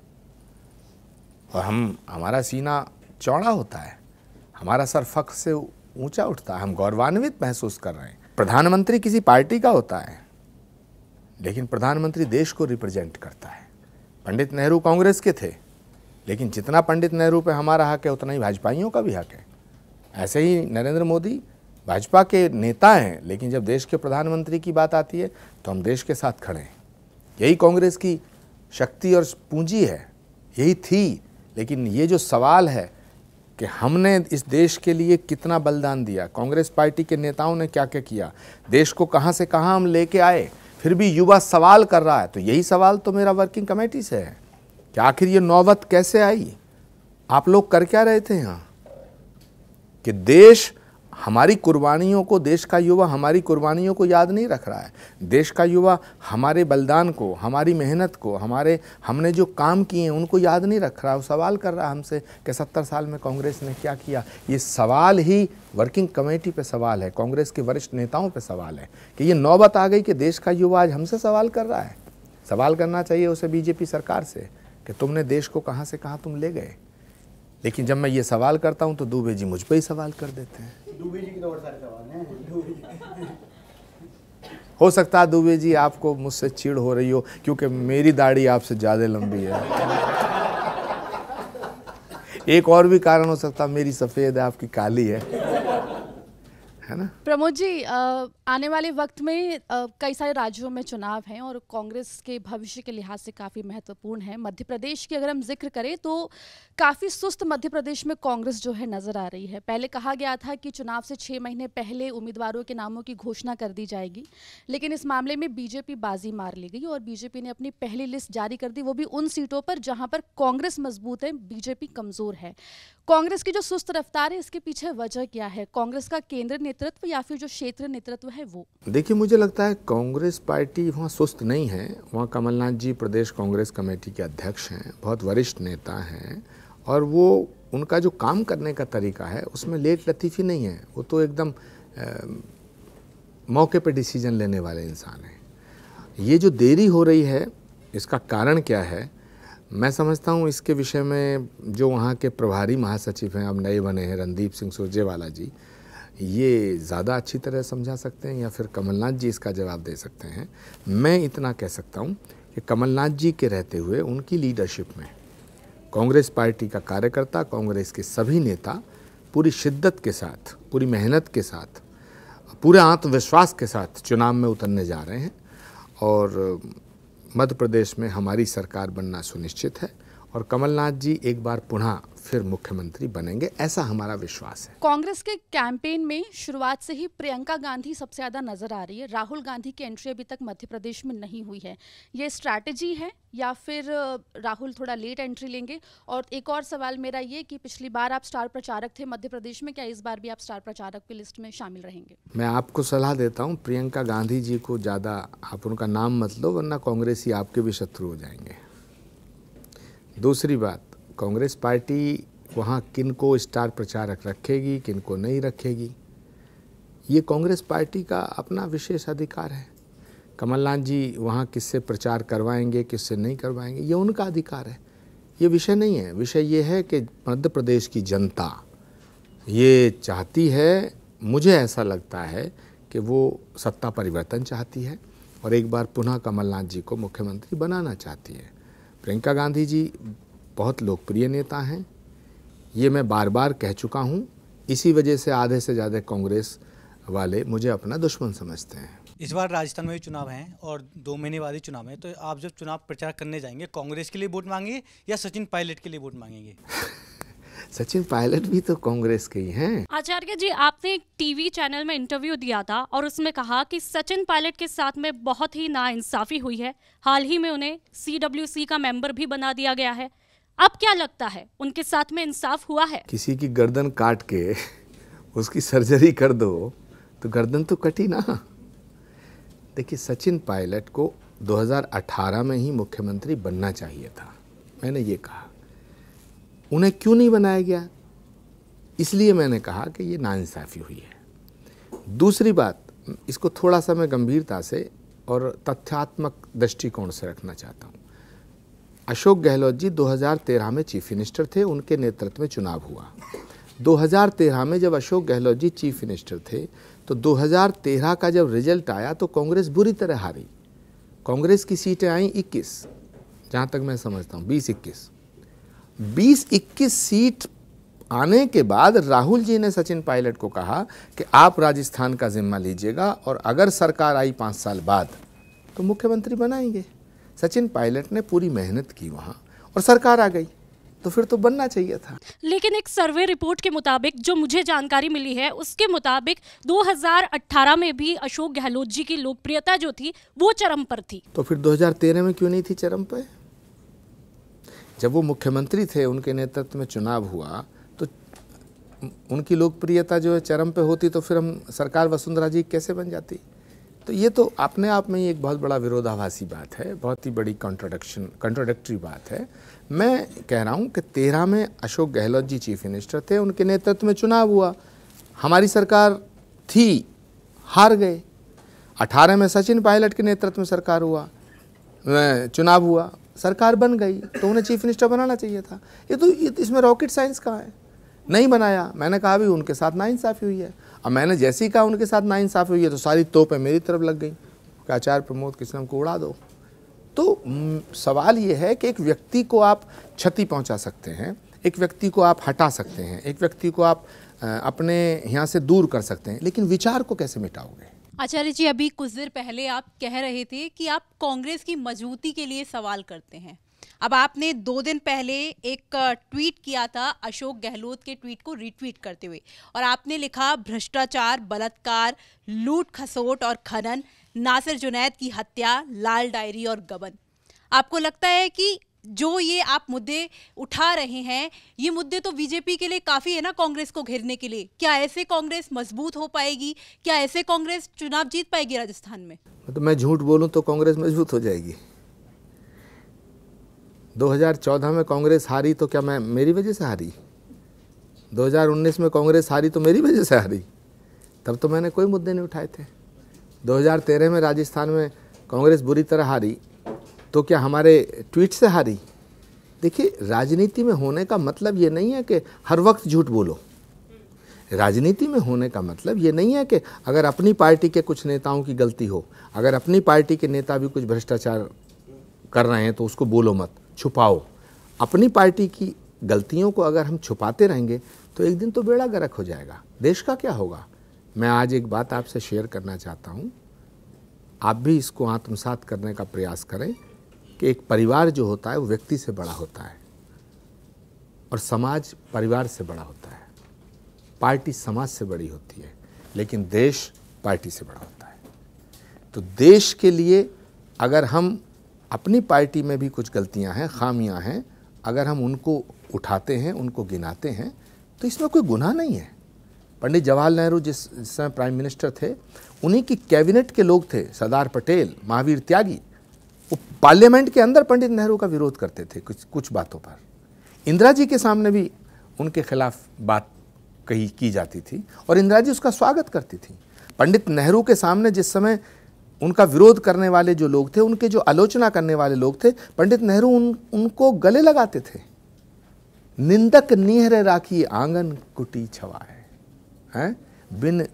और हमारा सीना चौड़ा होता है, हमारा सर फख्र से ऊंचा उठता है, हम गौरवान्वित महसूस कर रहे हैं। प्रधानमंत्री किसी पार्टी का होता है लेकिन प्रधानमंत्री देश को रिप्रेजेंट करता है। पंडित नेहरू कांग्रेस के थे लेकिन जितना पंडित नेहरू पे हमारा हक है उतना ही भाजपाइयों का भी हक है। ऐसे ही नरेंद्र मोदी भाजपा के नेता हैं लेकिन जब देश के प्रधानमंत्री की बात आती है तो हम देश के साथ खड़े हैं। यही कांग्रेस की शक्ति और पूंजी है, यही थी। लेकिन ये जो सवाल है कि हमने इस देश के लिए कितना बलिदान दिया, कांग्रेस पार्टी के नेताओं ने क्या क्या किया, देश को कहाँ से कहाँ हम लेके आए, फिर भी युवा सवाल कर रहा है। तो यही सवाल तो मेरा वर्किंग कमेटी से है कि आखिर ये नौबत कैसे आई, आप लोग कर क्या रहे थे यहाँ, कि देश हमारी कुर्बानियों को, देश का युवा हमारी कुर्बानियों को याद नहीं रख रहा है। देश का युवा हमारे बलिदान को, हमारी मेहनत को, हमने जो काम किए हैं उनको याद नहीं रख रहा है। वो सवाल कर रहा है हमसे कि 70 साल में कांग्रेस ने क्या किया। ये सवाल ही वर्किंग कमेटी पे सवाल है, कांग्रेस के वरिष्ठ नेताओं पे सवाल है कि ये नौबत आ गई कि देश का युवा आज हमसे सवाल कर रहा है। सवाल करना चाहिए उसे बीजेपी सरकार से कि तुमने देश को कहाँ से कहाँ तुम ले गए। लेकिन जब मैं ये सवाल करता हूँ तो दुबे जी मुझ पर ही सवाल कर देते हैं। दुबे जी के तो और सारे सवाल हैं। हो सकता है दुबे जी आपको मुझसे चिढ़ हो रही हो क्योंकि मेरी दाढ़ी आपसे ज़्यादा लंबी है। एक और भी कारण हो सकता है, मेरी सफ़ेद है आपकी काली है ना। प्रमोद जी, आने वाले वक्त में कई सारे राज्यों में चुनाव हैं और कांग्रेस के भविष्य के लिहाज से काफ़ी महत्वपूर्ण है। मध्य प्रदेश की अगर हम जिक्र करें तो काफ़ी सुस्त मध्य प्रदेश में कांग्रेस जो है नज़र आ रही है। पहले कहा गया था कि चुनाव से 6 महीने पहले उम्मीदवारों के नामों की घोषणा कर दी जाएगी, लेकिन इस मामले में बीजेपी बाजी मार ली गई और बीजेपी ने अपनी पहली लिस्ट जारी कर दी, वो भी उन सीटों पर जहाँ पर कांग्रेस मजबूत है, बीजेपी कमज़ोर है। कांग्रेस की जो सुस्त रफ्तार है, इसके पीछे वजह क्या है? कांग्रेस का केंद्र नेतृत्व या फिर जो क्षेत्रीय नेतृत्व है वो? देखिए, मुझे लगता है कांग्रेस पार्टी वहाँ सुस्त नहीं है। वहाँ कमलनाथ जी प्रदेश कांग्रेस कमेटी के अध्यक्ष हैं, बहुत वरिष्ठ नेता हैं और वो उनका जो काम करने का तरीका है उसमें लेट लतीफ़ी नहीं है। वो तो एकदम मौके पे डिसीजन लेने वाले इंसान हैं। ये जो देरी हो रही है इसका कारण क्या है, मैं समझता हूँ इसके विषय में जो वहाँ के प्रभारी महासचिव हैं, अब नए बने हैं रणदीप सिंह सुरजेवाला जी, ये ज़्यादा अच्छी तरह समझा सकते हैं या फिर कमलनाथ जी इसका जवाब दे सकते हैं। मैं इतना कह सकता हूँ कि कमलनाथ जी के रहते हुए उनकी लीडरशिप में कांग्रेस पार्टी का कार्यकर्ता, कांग्रेस के सभी नेता पूरी शिद्दत के साथ, पूरी मेहनत के साथ, पूरे आत्मविश्वास के साथ चुनाव में उतरने जा रहे हैं और मध्य प्रदेश में हमारी सरकार बनना सुनिश्चित है और कमलनाथ जी एक बार पुनः फिर मुख्यमंत्री बनेंगे, ऐसा हमारा विश्वास है। कांग्रेस के कैंपेन में शुरुआत से ही प्रियंका गांधी सबसे ज्यादा नजर आ रही है। राहुल गांधी की एंट्री अभी तक मध्य प्रदेश में नहीं हुई है। ये स्ट्रैटेजी है या फिर राहुल थोड़ा लेट एंट्री लेंगे? और एक और सवाल मेरा ये कि पिछली बार आप स्टार प्रचारक थे मध्य प्रदेश में, क्या इस बार भी आप स्टार प्रचारक की लिस्ट में शामिल रहेंगे? मैं आपको सलाह देता हूँ, प्रियंका गांधी जी को ज़्यादा आप उनका नाम मत लो, वरना कांग्रेसी आपके भी शत्रु हो जाएंगे। दूसरी बात, कांग्रेस पार्टी वहाँ किन को स्टार प्रचारक रखेगी, किन को नहीं रखेगी, ये कांग्रेस पार्टी का अपना विशेष अधिकार है। कमलनाथ जी वहाँ किससे प्रचार करवाएंगे, किससे नहीं करवाएंगे, ये उनका अधिकार है। ये विषय नहीं है। विषय ये है कि मध्य प्रदेश की जनता ये चाहती है, मुझे ऐसा लगता है कि वो सत्ता परिवर्तन चाहती है और एक बार पुनः कमलनाथ जी को मुख्यमंत्री बनाना चाहती है। प्रियंका गांधी जी बहुत लोकप्रिय नेता हैं, ये मैं बार बार कह चुका हूँ। इसी वजह से आधे से ज़्यादा कांग्रेस वाले मुझे अपना दुश्मन समझते हैं। इस बार राजस्थान में भी चुनाव हैं और 2 महीने बाद ही चुनाव है, तो आप जब चुनाव प्रचार करने जाएंगे कांग्रेस के लिए वोट मांगेंगे या सचिन पायलट के लिए वोट मांगेंगे? सचिन पायलट भी तो कांग्रेस के ही हैं। आचार्य जी, आपने एक टीवी चैनल में इंटरव्यू दिया था और उसमें कहा कि सचिन पायलट के साथ में बहुत ही नाइंसाफी हुई है। हाल ही में उन्हें CWC का मेंबर भी बना दिया गया है। अब क्या लगता है, उनके साथ में इंसाफ हुआ है? किसी की गर्दन काट के उसकी सर्जरी कर दो तो गर्दन तो कटी ना। देखिए, सचिन पायलट को 2018 में ही मुख्यमंत्री बनना चाहिए था, मैंने ये कहा। उन्हें क्यों नहीं बनाया गया, इसलिए मैंने कहा कि ये नाइंसाफ़ी हुई है। दूसरी बात, इसको थोड़ा सा मैं गंभीरता से और तथ्यात्मक दृष्टिकोण से रखना चाहता हूँ। अशोक गहलोत जी 2013 में चीफ मिनिस्टर थे, उनके नेतृत्व में चुनाव हुआ। 2013 में जब अशोक गहलोत जी चीफ मिनिस्टर थे तो 2013 का जब रिजल्ट आया तो कांग्रेस बुरी तरह हारी। कांग्रेस की सीटें आई 21, जहाँ तक मैं समझता हूँ 20-21 सीट आने के बाद राहुल जी ने सचिन पायलट को कहा कि आप राजस्थान का जिम्मा लीजिएगा और अगर सरकार आई 5 साल बाद तो मुख्यमंत्री बनाएंगे। सचिन पायलट ने पूरी मेहनत की वहाँ और सरकार आ गई, तो फिर तो बनना चाहिए था। लेकिन एक सर्वे रिपोर्ट के मुताबिक, जो मुझे जानकारी मिली है उसके मुताबिक 2018 में भी अशोक गहलोत जी की लोकप्रियता जो थी वो चरम पर थी। तो फिर 2013 में क्यों नहीं थी चरम पर? जब वो मुख्यमंत्री थे, उनके नेतृत्व में चुनाव हुआ तो उनकी लोकप्रियता जो है चरम पे होती, तो फिर हम सरकार वसुंधरा जी कैसे बन जाती? तो ये तो अपने आप में ही एक बहुत बड़ा विरोधाभासी बात है, बहुत ही बड़ी कॉन्ट्राडिक्टरी बात है। मैं कह रहा हूँ कि 13 में अशोक गहलोत जी चीफ मिनिस्टर थे, उनके नेतृत्व में चुनाव हुआ, हमारी सरकार थी, हार गए। 18 में सचिन पायलट के नेतृत्व में सरकार हुआ, चुनाव हुआ, सरकार बन गई, तो उन्हें चीफ मिनिस्टर बनाना चाहिए था। इसमें रॉकेट साइंस कहाँ है? नहीं बनाया। मैंने कहा भी उनके साथ नाइंसाफ़ी हुई है। अब मैंने जैसे ही कहा उनके साथ नाइंसाफ़ी हुई है तो सारी तोपें मेरी तरफ लग गई कि आचार्य प्रमोद कृष्णम को उड़ा दो। तो सवाल ये है कि एक व्यक्ति को आप क्षति पहुंचा सकते हैं, एक व्यक्ति को आप हटा सकते हैं, एक व्यक्ति को आप अपने यहाँ से दूर कर सकते हैं, लेकिन विचार को कैसे मिटाओगे? आचार्य जी, अभी कुछ देर पहले आप कह रहे थे कि आप कांग्रेस की मजबूती के लिए सवाल करते हैं। अब आपने 2 दिन पहले एक ट्वीट किया था अशोक गहलोत के ट्वीट को रीट्वीट करते हुए, और आपने लिखा, भ्रष्टाचार, बलात्कार, लूट खसोट और खनन, नासिर जुनैद की हत्या, लाल डायरी और गबन। आपको लगता है कि जो ये आप मुद्दे उठा रहे हैं, ये मुद्दे तो बीजेपी के लिए काफ़ी है ना कांग्रेस को घेरने के लिए? क्या ऐसे कांग्रेस मजबूत हो पाएगी? क्या ऐसे कांग्रेस चुनाव जीत पाएगी राजस्थान में? तो मैं झूठ बोलूं तो कांग्रेस मजबूत हो जाएगी। 2014 में कांग्रेस हारी तो क्या मैं मेरी वजह से हारी? 2019 में कांग्रेस हारी तो मेरी वजह से हारी, तब तो मैंने कोई मुद्दे नहीं उठाए थे। 2013 में राजस्थान में कांग्रेस बुरी तरह हारी तो क्या हमारे ट्वीट से हारी? देखिए, राजनीति में होने का मतलब ये नहीं है कि हर वक्त झूठ बोलो। राजनीति में होने का मतलब ये नहीं है कि अगर अपनी पार्टी के कुछ नेताओं की गलती हो, अगर अपनी पार्टी के नेता भी कुछ भ्रष्टाचार कर रहे हैं तो उसको बोलो मत, छुपाओ। अपनी पार्टी की गलतियों को अगर हम छुपाते रहेंगे तो एक दिन तो बेड़ा गर्क हो जाएगा। देश का क्या होगा? मैं आज एक बात आपसे शेयर करना चाहता हूँ, आप भी इसको आत्मसात करने का प्रयास करें कि एक परिवार जो होता है वो व्यक्ति से बड़ा होता है और समाज परिवार से बड़ा होता है, पार्टी समाज से बड़ी होती है, लेकिन देश पार्टी से बड़ा होता है। तो देश के लिए अगर हम अपनी पार्टी में भी कुछ गलतियां हैं, खामियां हैं, अगर हम उनको उठाते हैं, उनको गिनाते हैं, तो इसमें कोई गुनाह नहीं है। पंडित जवाहरलाल नेहरू जिस समय प्राइम मिनिस्टर थे, उन्हीं की कैबिनेट के लोग थे, सरदार पटेल, महावीर त्यागी, वो पार्लियामेंट के अंदर पंडित नेहरू का विरोध करते थे कुछ बातों पर। इंदिरा जी के सामने भी उनके खिलाफ बात की जाती थी और इंदिरा जी उसका स्वागत करती थी। पंडित नेहरू के सामने जिस समय उनका विरोध करने वाले जो लोग थे, उनके जो आलोचना करने वाले लोग थे, पंडित नेहरू उनको गले लगाते थे। निंदक निहर राखी आंगन कुटी छवाए, हैं बिन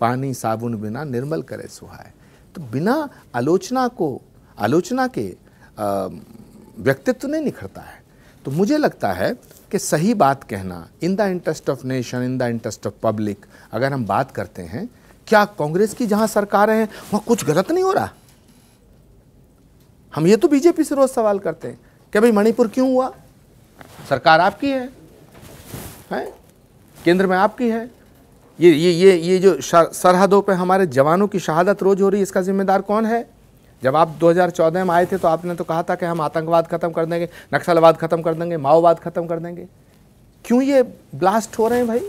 पानी साबुन बिना निर्मल करे सुहाए। तो बिना आलोचना के व्यक्तित्व नहीं निखरता है। तो मुझे लगता है कि सही बात कहना, in the interest of nation, in the interest of public, अगर हम बात करते हैं, क्या कांग्रेस की जहां सरकारें हैं वहां कुछ गलत नहीं हो रहा? हम ये तो बीजेपी से रोज सवाल करते हैं कि भाई मणिपुर क्यों हुआ? सरकार आपकी है, केंद्र में आपकी है। ये जो सरहदों पे हमारे जवानों की शहादत रोज हो रही है, इसका जिम्मेदार कौन है? जब आप 2014 में आए थे तो आपने तो कहा था कि हम आतंकवाद खत्म कर देंगे, नक्सलवाद खत्म कर देंगे, माओवाद खत्म कर देंगे। क्यों ये ब्लास्ट हो रहे हैं भाई?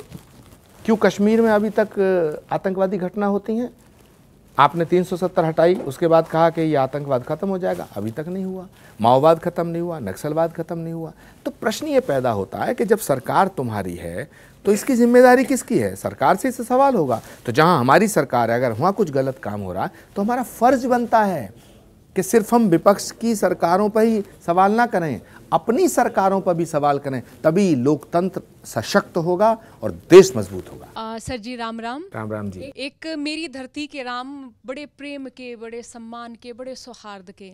क्यों कश्मीर में अभी तक आतंकवादी घटना होती हैं? आपने 370 हटाई, उसके बाद कहा कि ये आतंकवाद खत्म हो जाएगा, अभी तक नहीं हुआ। माओवाद खत्म नहीं हुआ, नक्सलवाद खत्म नहीं हुआ। तो प्रश्न ये पैदा होता है कि जब सरकार तुम्हारी है तो इसकी जिम्मेदारी किसकी है? सरकार से इससे सवाल होगा। तो जहां हमारी सरकार है, अगर वहां कुछ गलत काम हो रहा है तो हमारा फर्ज बनता है कि सिर्फ हम विपक्ष की सरकारों पर ही सवाल ना करें, अपनी सरकारों पर भी सवाल करें, तभी लोकतंत्र सशक्त होगा और देश मजबूत होगा। सर जी राम राम। राम राम जी। एक मेरी धरती के राम बड़े प्रेम के, बड़े सम्मान के, बड़े सौहार्द के,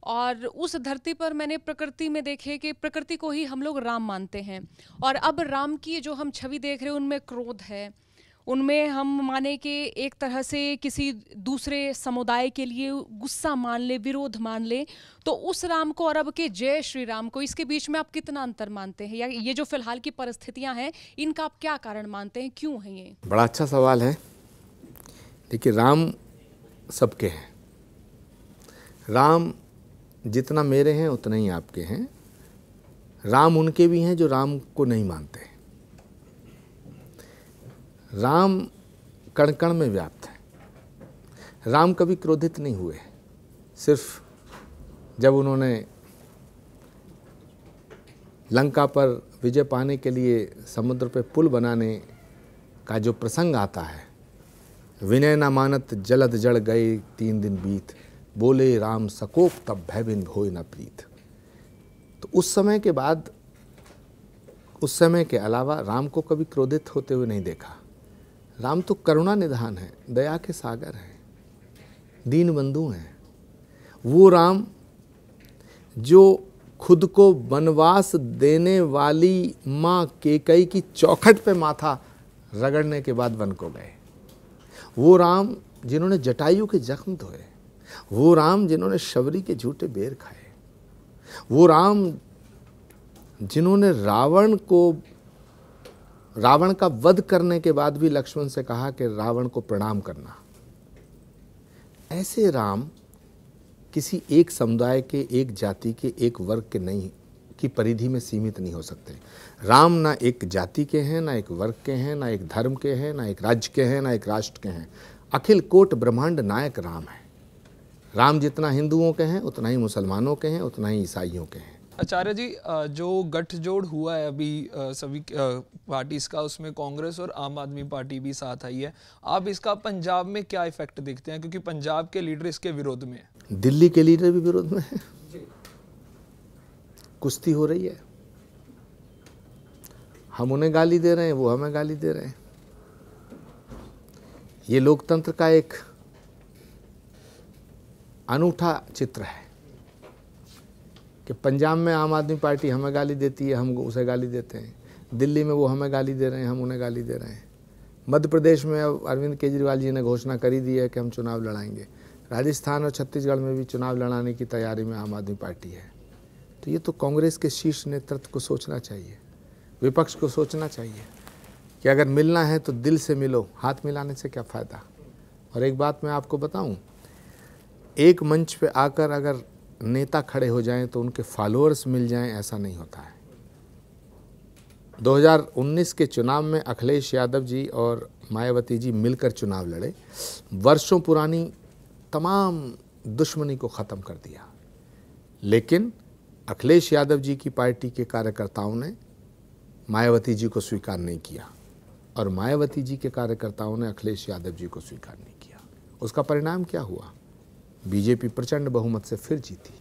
और उस धरती पर मैंने प्रकृति में देखे कि प्रकृति को ही हम लोग राम मानते हैं। और अब राम की जो हम छवि देख रहे हैं उनमें क्रोध है, उनमें हम माने कि एक तरह से किसी दूसरे समुदाय के लिए गुस्सा मान ले, विरोध मान ले। तो उस राम को और अब के जय श्री राम को, इसके बीच में आप कितना अंतर मानते हैं? या ये जो फिलहाल की परिस्थितियां हैं, इनका आप क्या कारण मानते हैं? क्यों है ये? बड़ा अच्छा सवाल है। देखिए, राम सबके हैं। राम जितना मेरे हैं उतना ही आपके हैं। राम उनके भी हैं जो राम को नहीं मानते। राम कण कण में व्याप्त है। राम कभी क्रोधित नहीं हुए। सिर्फ जब उन्होंने लंका पर विजय पाने के लिए समुद्र पे पुल बनाने का जो प्रसंग आता है, विनय न मानत जलद जड़ गए 3 दिन बीत, बोले राम सकोप तब भय बिन होय न प्रीत। तो उस समय के बाद, उस समय के अलावा राम को कभी क्रोधित होते हुए नहीं देखा। राम तो करुणा निधान है, दया के सागर हैं, दीन बंधु हैं। वो राम जो खुद को वनवास देने वाली माँ कैकेयी की चौखट पे माथा रगड़ने के बाद वन को गए। वो राम जिन्होंने जटायु के जख्म धोए। वो राम जिन्होंने शबरी के झूठे बेर खाए। वो राम जिन्होंने रावण का वध करने के बाद भी लक्ष्मण से कहा कि रावण को प्रणाम करना। ऐसे राम किसी एक समुदाय के, एक जाति के, एक वर्ग के नहीं की परिधि में सीमित नहीं हो सकते। राम ना एक जाति के हैं, ना एक वर्ग के हैं, ना एक धर्म के हैं, ना एक राज्य के हैं, ना एक राष्ट्र के हैं। अखिल कोट ब्रह्मांड नायक राम है। राम जितना हिंदुओं के हैं उतना ही मुसलमानों के हैं, उतना ही ईसाइयों के हैं। आचार्य जी, जो गठजोड़ हुआ है अभी सभी पार्टीज का, उसमें कांग्रेस और आम आदमी पार्टी भी साथ आई है, आप इसका पंजाब में क्या इफेक्ट देखते हैं? क्योंकि पंजाब के लीडर इसके विरोध में है, दिल्ली के लीडर भी विरोध में है। कुश्ती हो रही है, हम उन्हें गाली दे रहे हैं, वो हमें गाली दे रहे हैं। ये लोकतंत्र का एक अनूठा चित्र है कि पंजाब में आम आदमी पार्टी हमें गाली देती है, हम उसे गाली देते हैं। दिल्ली में वो हमें गाली दे रहे हैं, हम उन्हें गाली दे रहे हैं। मध्य प्रदेश में अब अरविंद केजरीवाल जी ने घोषणा करी दी है कि हम चुनाव लड़ाएंगे। राजस्थान और छत्तीसगढ़ में भी चुनाव लड़ाने की तैयारी में आम आदमी पार्टी है। तो ये तो कांग्रेस के शीर्ष नेतृत्व को सोचना चाहिए, विपक्ष को सोचना चाहिए कि अगर मिलना है तो दिल से मिलो, हाथ मिलाने से क्या फ़ायदा। और एक बात मैं आपको बताऊं, एक मंच पे आकर अगर नेता खड़े हो जाएं तो उनके फॉलोअर्स मिल जाएं, ऐसा नहीं होता है। 2019 के चुनाव में अखिलेश यादव जी और मायावती जी मिलकर चुनाव लड़े, वर्षों पुरानी तमाम दुश्मनी को ख़त्म कर दिया। लेकिन अखिलेश यादव जी की पार्टी के कार्यकर्ताओं ने मायावती जी को स्वीकार नहीं किया और मायावती जी के कार्यकर्ताओं ने अखिलेश यादव जी को स्वीकार नहीं किया। उसका परिणाम क्या हुआ? बीजेपी प्रचंड बहुमत से फिर जीती।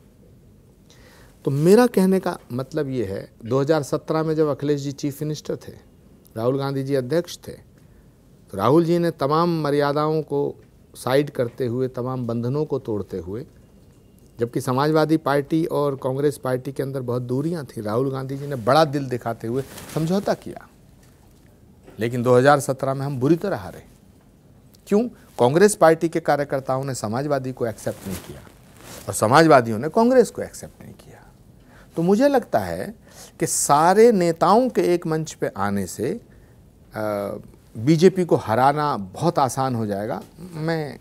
तो मेरा कहने का मतलब ये है, 2017 में जब अखिलेश जी चीफ मिनिस्टर थे, राहुल गांधी जी अध्यक्ष थे, तो राहुल जी ने तमाम मर्यादाओं को साइड करते हुए, तमाम बंधनों को तोड़ते हुए, जबकि समाजवादी पार्टी और कांग्रेस पार्टी के अंदर बहुत दूरियां थी, राहुल गांधी जी ने बड़ा दिल दिखाते हुए समझौता किया। लेकिन 2017 में हम बुरी तरह हारे। क्यों? कांग्रेस पार्टी के कार्यकर्ताओं ने समाजवादी को एक्सेप्ट नहीं किया और समाजवादियों ने कांग्रेस को एक्सेप्ट नहीं किया। तो मुझे लगता है कि सारे नेताओं के एक मंच पे आने से बीजेपी को हराना बहुत आसान हो जाएगा। मैं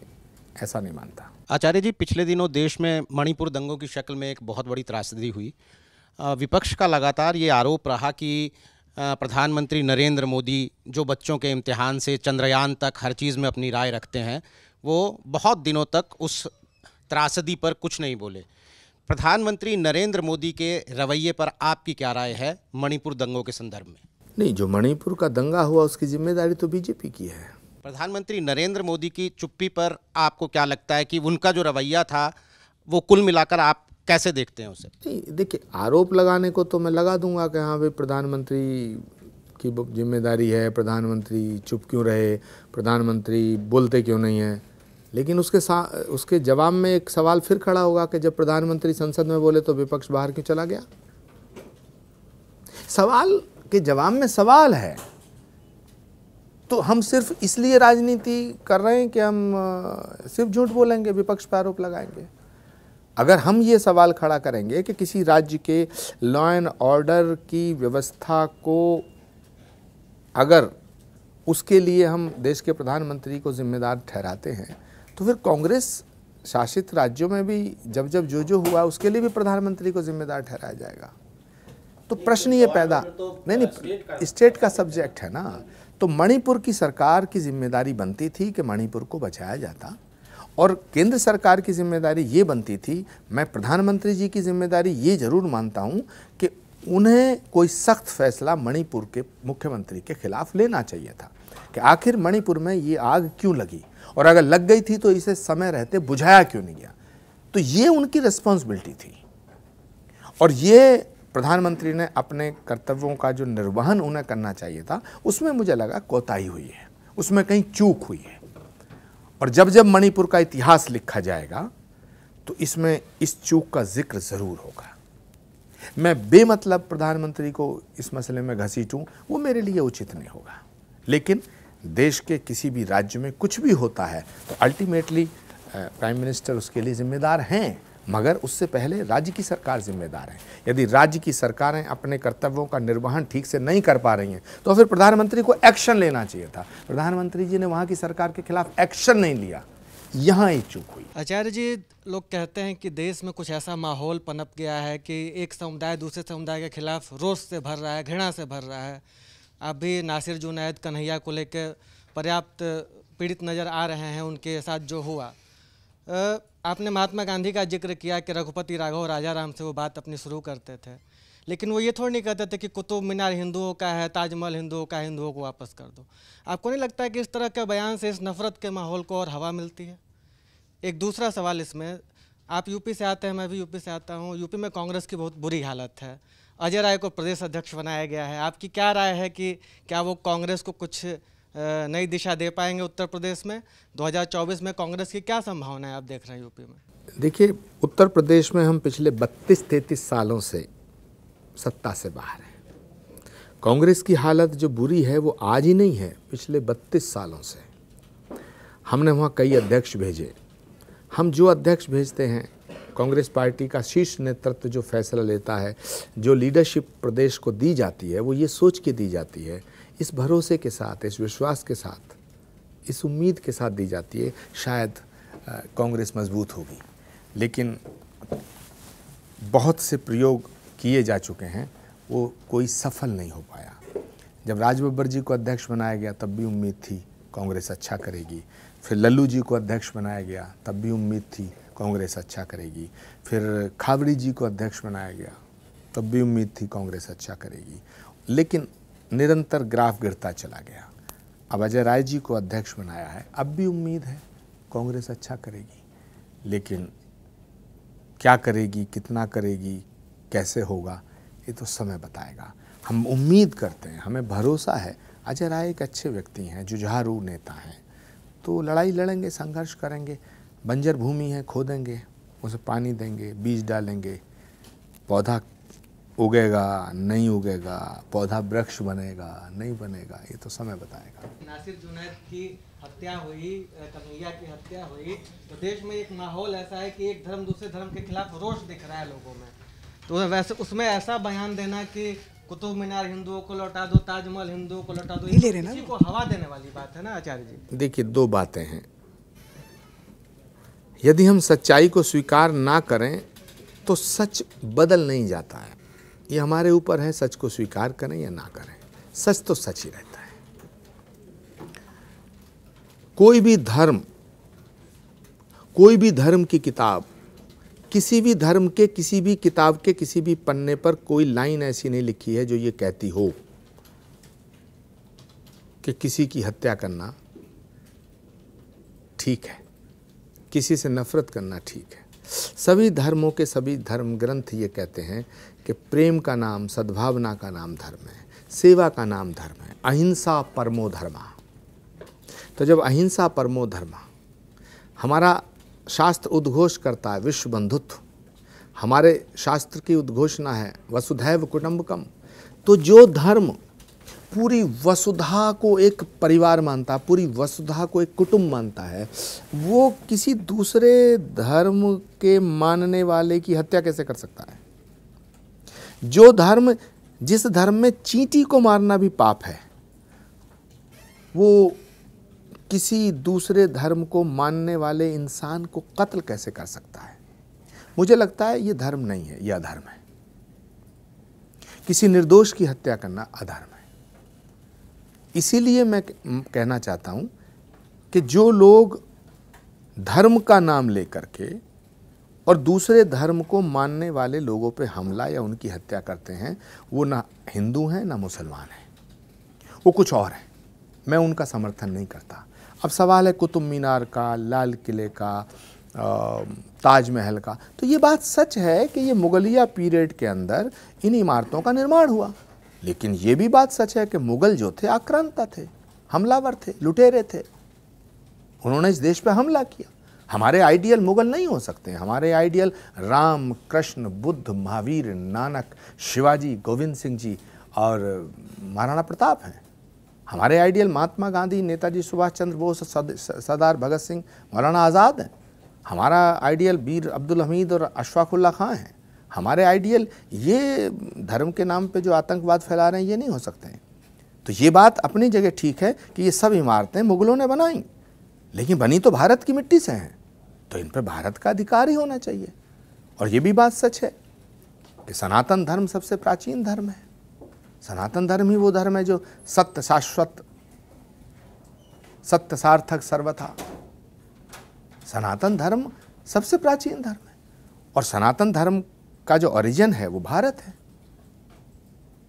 ऐसा नहीं मानता। आचार्य जी, पिछले दिनों देश में मणिपुर दंगों की शक्ल में एक बहुत बड़ी त्रासदी हुई। विपक्ष का लगातार ये आरोप रहा कि प्रधानमंत्री नरेंद्र मोदी जो बच्चों के इम्तिहान से चंद्रयान तक हर चीज़ में अपनी राय रखते हैं, वो बहुत दिनों तक उस त्रासदी पर कुछ नहीं बोले। प्रधानमंत्री नरेंद्र मोदी के रवैये पर आपकी क्या राय है मणिपुर दंगों के संदर्भ में? नहीं, जो मणिपुर का दंगा हुआ उसकी जिम्मेदारी तो बीजेपी की है। प्रधानमंत्री नरेंद्र मोदी की चुप्पी पर आपको क्या लगता है कि उनका जो रवैया था वो कुल मिलाकर आप कैसे देखते हैं उसे? नहीं, देखिए, आरोप लगाने को तो मैं लगा दूंगा कि हाँ भाई प्रधानमंत्री की जिम्मेदारी है, प्रधानमंत्री चुप क्यों रहे, प्रधानमंत्री बोलते क्यों नहीं है। लेकिन उसके जवाब में एक सवाल फिर खड़ा होगा कि जब प्रधानमंत्री संसद में बोले तो विपक्ष बाहर क्यों चला गया? सवाल के जवाब में सवाल है। तो हम सिर्फ इसलिए राजनीति कर रहे हैं कि हम सिर्फ झूठ बोलेंगे, विपक्ष पर आरोप लगाएंगे? अगर हम ये सवाल खड़ा करेंगे कि किसी राज्य के लॉ एंड ऑर्डर की व्यवस्था को, अगर उसके लिए हम देश के प्रधानमंत्री को जिम्मेदार ठहराते हैं, तो फिर कांग्रेस शासित राज्यों में भी जब जब जो हुआ उसके लिए भी प्रधानमंत्री को जिम्मेदार ठहराया जाएगा। तो प्रश्न ये पैदा नहीं, स्टेट का सब्जेक्ट है ना। तो मणिपुर की सरकार की जिम्मेदारी बनती थी कि मणिपुर को बचाया जाता, और केंद्र सरकार की जिम्मेदारी ये बनती थी, मैं प्रधानमंत्री जी की जिम्मेदारी ये जरूर मानता हूँ कि उन्हें कोई सख्त फैसला मणिपुर के मुख्यमंत्री के खिलाफ लेना चाहिए था कि आखिर मणिपुर में ये आग क्यों लगी, और अगर लग गई थी तो इसे समय रहते बुझाया क्यों नहीं गया। तो ये उनकी रिस्पॉन्सिबिलिटी थी, और ये प्रधानमंत्री ने अपने कर्तव्यों का जो निर्वहन उन्हें करना चाहिए था, उसमें मुझे लगा कोताही हुई है, उसमें कहीं चूक हुई है। और जब जब मणिपुर का इतिहास लिखा जाएगा तो इसमें इस चूक का जिक्र ज़रूर होगा। मैं बेमतलब प्रधानमंत्री को इस मसले में घसीटूं, वो मेरे लिए उचित नहीं होगा। लेकिन देश के किसी भी राज्य में कुछ भी होता है तो अल्टीमेटली प्राइम मिनिस्टर उसके लिए जिम्मेदार हैं, मगर उससे पहले राज्य की सरकार जिम्मेदार है। यदि राज्य की सरकारें अपने कर्तव्यों का निर्वहन ठीक से नहीं कर पा रही हैं तो फिर प्रधानमंत्री को एक्शन लेना चाहिए था। प्रधानमंत्री जी ने वहाँ की सरकार के खिलाफ एक्शन नहीं लिया, यहाँ एक चूक हुई। आचार्य जी, लोग कहते हैं कि देश में कुछ ऐसा माहौल पनप गया है कि एक समुदाय दूसरे समुदाय के खिलाफ रोष से भर रहा है, घृणा से भर रहा है। आप भी नासिर जुनैद कन्हैया को लेकर पर्याप्त पीड़ित नज़र आ रहे हैं उनके साथ जो हुआ। आपने महात्मा गांधी का जिक्र किया कि रघुपति राघव राजा राम से वो बात अपनी शुरू करते थे, लेकिन वो ये थोड़ी नहीं कहते थे कि कुतुब मीनार हिंदुओं का है, ताजमहल हिंदुओं का है, हिंदुओं को वापस कर दो। आपको नहीं लगता है कि इस तरह के बयान से इस नफ़रत के माहौल को और हवा मिलती है? एक दूसरा सवाल इसमें, आप यूपी से आते हैं, मैं भी यूपी से आता हूँ। यूपी में कांग्रेस की बहुत बुरी हालत है, अजय राय को प्रदेश अध्यक्ष बनाया गया है। आपकी क्या राय है कि क्या वो कांग्रेस को कुछ नई दिशा दे पाएंगे उत्तर प्रदेश में? 2024 में कांग्रेस की क्या संभावना है आप देख रहे हैं यूपी में? देखिए, उत्तर प्रदेश में हम पिछले 32-33 सालों से सत्ता से बाहर हैं। कांग्रेस की हालत जो बुरी है वो आज ही नहीं है, पिछले 32 सालों से। हमने वहाँ कई अध्यक्ष भेजे, हम जो अध्यक्ष भेजते हैं, कांग्रेस पार्टी का शीर्ष नेतृत्व जो फैसला लेता है, जो लीडरशिप प्रदेश को दी जाती है, वो ये सोच के दी जाती है, इस भरोसे के साथ, इस विश्वास के साथ, इस उम्मीद के साथ दी जाती है, शायद कांग्रेस मजबूत होगी। लेकिन बहुत से प्रयोग किए जा चुके हैं, वो कोई सफल नहीं हो पाया। जब राज बब्बर जी को अध्यक्ष बनाया गया तब भी उम्मीद थी कांग्रेस अच्छा करेगी। फिर लल्लू जी को अध्यक्ष बनाया गया तब भी उम्मीद थी कांग्रेस अच्छा करेगी। फिर खाबड़ी जी को अध्यक्ष बनाया गया तब भी उम्मीद थी कांग्रेस अच्छा करेगी। लेकिन निरंतर ग्राफ गिरता चला गया। अब अजय राय जी को अध्यक्ष बनाया है, अब भी उम्मीद है कांग्रेस अच्छा करेगी। लेकिन क्या करेगी, कितना करेगी, कैसे होगा, ये तो समय बताएगा। हम उम्मीद करते हैं, हमें भरोसा है, अजय राय एक अच्छे व्यक्ति हैं, जुझारू नेता हैं, तो लड़ाई लड़ेंगे, संघर्ष करेंगे। बंजर भूमि है, खोदेंगे, उसे पानी देंगे, बीज डालेंगे, पौधा उगेगा, नहीं उगेगा, पौधा वृक्ष बनेगा, नहीं बनेगा, ये तो समय बताएगा। नासिर जुनैद की हत्या हुई, कन्हैया की हत्या हुई, तो देश में एक माहौल ऐसा है कि एक धर्म दूसरे धर्म के खिलाफ रोष दिख रहा है लोगों में। तो वैसे उसमें ऐसा बयान देना कि कुतुब मीनार हिंदुओं को लौटा दो, ताजमहल हिंदुओं को लौटा दो, इसी को हवा देने वाली बात है ना आचार्य जी। देखिए, दो बातें हैं। यदि हम सच्चाई को स्वीकार ना करें तो सच बदल नहीं जाता है। ये हमारे ऊपर है, सच को स्वीकार करें या ना करें, सच तो सच ही रहता है। कोई भी धर्म की किताब, किसी भी धर्म के किसी भी किताब के किसी भी पन्ने पर कोई लाइन ऐसी नहीं लिखी है जो ये कहती हो कि किसी की हत्या करना ठीक है, किसी से नफरत करना ठीक है। सभी धर्मों के सभी धर्म ग्रंथ ये कहते हैं कि प्रेम का नाम, सद्भावना का नाम धर्म है, सेवा का नाम धर्म है, अहिंसा परमो धर्मा। तो जब अहिंसा परमो धर्मा, हमारा शास्त्र उद्घोष करता है विश्व बंधुत्व, हमारे शास्त्र की उद्घोषणा है वसुधैव कुटुंबकम, तो जो धर्म पूरी वसुधा को एक परिवार मानता, पूरी वसुधा को एक कुटुंब मानता है, वो किसी दूसरे धर्म के मानने वाले की हत्या कैसे कर सकता है? जिस धर्म में चींटी को मारना भी पाप है, वो किसी दूसरे धर्म को मानने वाले इंसान को कत्ल कैसे कर सकता है? मुझे लगता है ये धर्म नहीं है, ये अधर्म है। किसी निर्दोष की हत्या करना अधर्म है। इसीलिए मैं कहना चाहता हूं कि जो लोग धर्म का नाम लेकर के और दूसरे धर्म को मानने वाले लोगों पे हमला या उनकी हत्या करते हैं, वो ना हिंदू हैं ना मुसलमान हैं, वो कुछ और हैं। मैं उनका समर्थन नहीं करता। अब सवाल है कुतुब मीनार का, लाल किले का, ताजमहल का, तो ये बात सच है कि ये मुगलिया पीरियड के अंदर इन इमारतों का निर्माण हुआ। लेकिन ये भी बात सच है कि मुगल जो थे आक्रांता थे, हमलावर थे, लुटेरे थे, उन्होंने इस देश पे हमला किया। हमारे आइडियल मुगल नहीं हो सकते। हमारे आइडियल राम, कृष्ण, बुद्ध, महावीर, नानक, शिवाजी, गोविंद सिंह जी और महाराणा प्रताप हैं। हमारे आइडियल महात्मा गांधी, नेताजी सुभाष चंद्र बोस, सरदार भगत सिंह, मौलाना आज़ाद हैं। हमारा आइडियल वीर अब्दुल हमीद और अशफाकुल्ला खां हैं। हमारे आइडियल ये धर्म के नाम पे जो आतंकवाद फैला रहे हैं, ये नहीं हो सकते हैं। तो ये बात अपनी जगह ठीक है कि ये सब इमारतें मुगलों ने बनाई, लेकिन बनी तो भारत की मिट्टी से हैं, तो इन पर भारत का अधिकार ही होना चाहिए। और ये भी बात सच है कि सनातन धर्म सबसे प्राचीन धर्म है। सनातन धर्म ही वो धर्म है जो सत्य शाश्वत, सत्य सार्थक सर्वथा। सनातन धर्म सबसे प्राचीन धर्म है और सनातन धर्म का जो ओरिजिन है वो भारत है।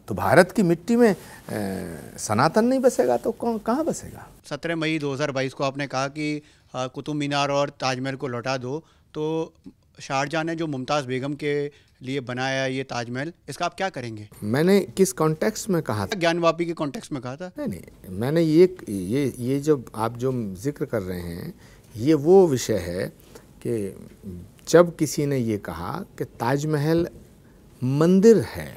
तो भारत की मिट्टी में सनातन नहीं बसेगा तो कहाँ बसेगा? 17 मई 2022 को आपने कहा कि कुतुब मीनार और ताजमहल को लौटा दो, तो शाहजहां ने जो मुमताज़ बेगम के लिए बनाया ये ताजमहल, इसका आप क्या करेंगे? मैंने किस कॉन्टेक्स्ट में कहा था? ज्ञानवापी के कॉन्टेक्स्ट में कहा था। नहीं, मैंने ये जो आप जो जिक्र कर रहे हैं, ये वो विषय है कि जब किसी ने ये कहा कि ताजमहल मंदिर है,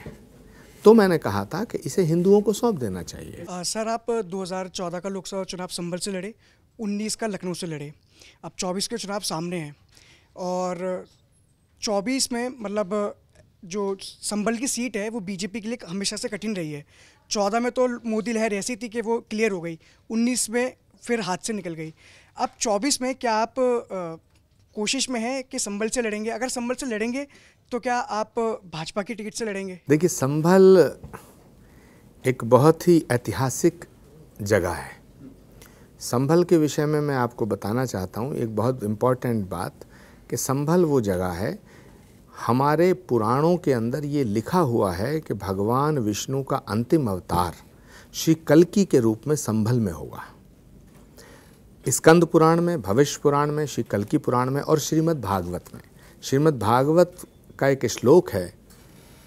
तो मैंने कहा था कि इसे हिंदुओं को सौंप देना चाहिए। सर, आप 2014 का लोकसभा चुनाव संभल से लड़े, 19 का लखनऊ से लड़े, अब 24 के चुनाव सामने हैं। और 24 में मतलब जो संभल की सीट है वो बीजेपी के लिए हमेशा से कठिन रही है। 14 में तो मोदी लहर ऐसी थी कि वो क्लियर हो गई, 19 में फिर हाथ से निकल गई। अब 24 में क्या आप कोशिश में हैं कि संभल से लड़ेंगे? अगर संभल से लड़ेंगे तो क्या आप भाजपा की टिकट से लड़ेंगे? देखिए, संभल एक बहुत ही ऐतिहासिक जगह है। संभल के विषय में मैं आपको बताना चाहता हूँ एक बहुत इम्पॉर्टेंट बात कि संभल वो जगह है, हमारे पुराणों के अंदर ये लिखा हुआ है कि भगवान विष्णु का अंतिम अवतार श्री कल्की के रूप में संभल में होगा। स्कंद पुराण में, भविष्य पुराण में, श्री कल्की पुराण में और श्रीमद् भागवत में। श्रीमद् भागवत का एक श्लोक है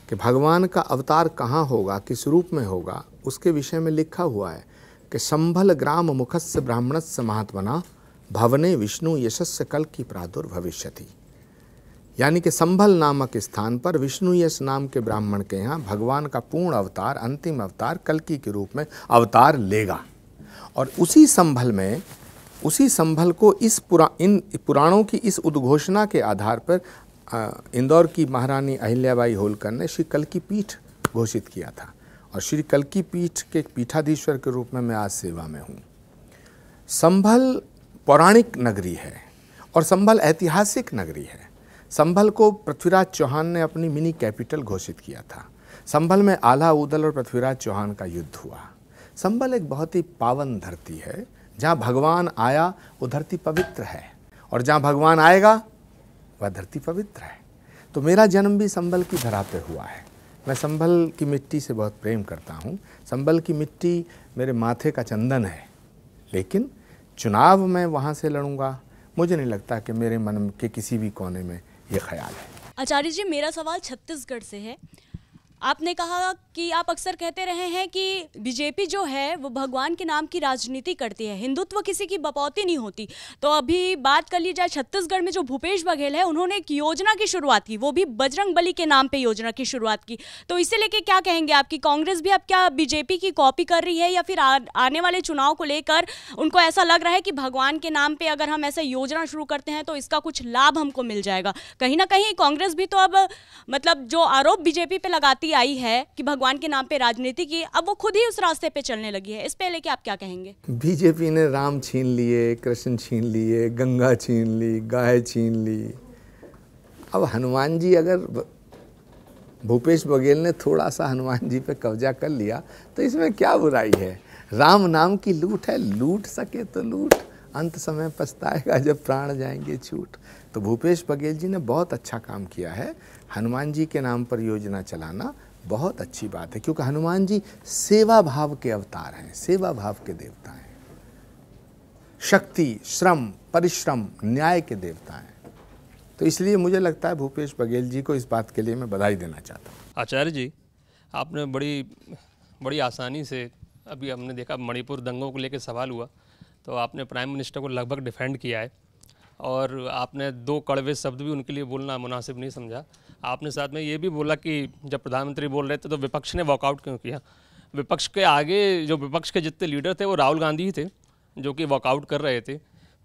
कि भगवान का अवतार कहाँ होगा, किस रूप में होगा, उसके विषय में लिखा हुआ है कि संभल ग्राम मुखस्य ब्राह्मणस्य महात्मना भवने विष्णु यशस्य कल्की प्रादुर्भविष्यति। यानी कि संभल नामक स्थान पर विष्णु यश नाम के ब्राह्मण के यहाँ भगवान का पूर्ण अवतार, अंतिम अवतार कल्की के रूप में अवतार लेगा। और उसी संभल को इन पुराणों की इस उद्घोषणा के आधार पर इंदौर की महारानी अहिल्याबाई होलकर ने श्री कल्की पीठ घोषित किया था और श्री कल्की पीठ के पीठाधीश्वर के रूप में मैं आज सेवा में हूँ। संभल पौराणिक नगरी है और संभल ऐतिहासिक नगरी है। संभल को पृथ्वीराज चौहान ने अपनी मिनी कैपिटल घोषित किया था। संभल में आला उदल और पृथ्वीराज चौहान का युद्ध हुआ। संभल एक बहुत ही पावन धरती है, जहाँ भगवान आया वो धरती पवित्र है और जहाँ भगवान आएगा वह धरती पवित्र है। तो मेरा जन्म भी संभल की धरा पे हुआ है। मैं संभल की मिट्टी से बहुत प्रेम करता हूँ। संभल की मिट्टी मेरे माथे का चंदन है, लेकिन चुनाव मैं वहाँ से लड़ूंगा, मुझे नहीं लगता कि मेरे मन के किसी भी कोने में ये ख्याल है। आचार्य जी, मेरा सवाल छत्तीसगढ़ से है। आपने कहा कि आप अक्सर कहते रहे हैं कि बीजेपी जो है वो भगवान के नाम की राजनीति करती है, हिंदुत्व किसी की बपौती नहीं होती। तो अभी बात कर ली जाए छत्तीसगढ़ में, जो भूपेश बघेल है उन्होंने एक योजना की शुरुआत की, वो भी बजरंग बली के नाम पे योजना की शुरुआत की। तो इसे लेके क्या कहेंगे आपकी कांग्रेस भी अब क्या बीजेपी की कॉपी कर रही है, या फिर आने वाले चुनाव को लेकर उनको ऐसा लग रहा है कि भगवान के नाम पर अगर हम ऐसा योजना शुरू करते हैं तो इसका कुछ लाभ हमको मिल जाएगा? कहीं ना कहीं कांग्रेस भी तो अब मतलब जो आरोप बीजेपी पे लगाती आई है कि भगवान के नाम पे राजनीति की, अब वो खुद ही उस रास्ते पे चलने लगी है। इस पे लेके आप क्या कहेंगे? बीजेपी ने राम छीन लिए, कृष्ण छीन लिए, गंगा छीन ली, गाय छीन ली। अब हनुमान जी, अगर भूपेश बघेल ने थोड़ा सा हनुमान जी पे कब्जा कर लिया तो इसमें क्या बुराई है? राम नाम की लूट है, लूट सके तो लूट, अंत समय पछताएगा जब प्राण जाएंगे छूट। तो भूपेश बघेल जी ने बहुत अच्छा काम किया है। हनुमान जी के नाम पर योजना चलाना बहुत अच्छी बात है, क्योंकि हनुमान जी सेवा भाव के अवतार हैं, सेवा भाव के देवता हैं, शक्ति, श्रम, परिश्रम, न्याय के देवता हैं। तो इसलिए मुझे लगता है भूपेश बघेल जी को इस बात के लिए मैं बधाई देना चाहता हूँ। आचार्य जी, आपने बड़ी आसानी से, अभी हमने देखा मणिपुर दंगों को लेकर सवाल हुआ तो आपने प्राइम मिनिस्टर को लगभग डिफेंड किया है और आपने 2 कड़वे शब्द भी उनके लिए बोलना मुनासिब नहीं समझा। आपने साथ में ये भी बोला कि जब प्रधानमंत्री बोल रहे थे तो विपक्ष ने वॉकआउट क्यों किया? विपक्ष के आगे जो विपक्ष के जितने लीडर थे वो राहुल गांधी ही थे जो कि वॉकआउट कर रहे थे।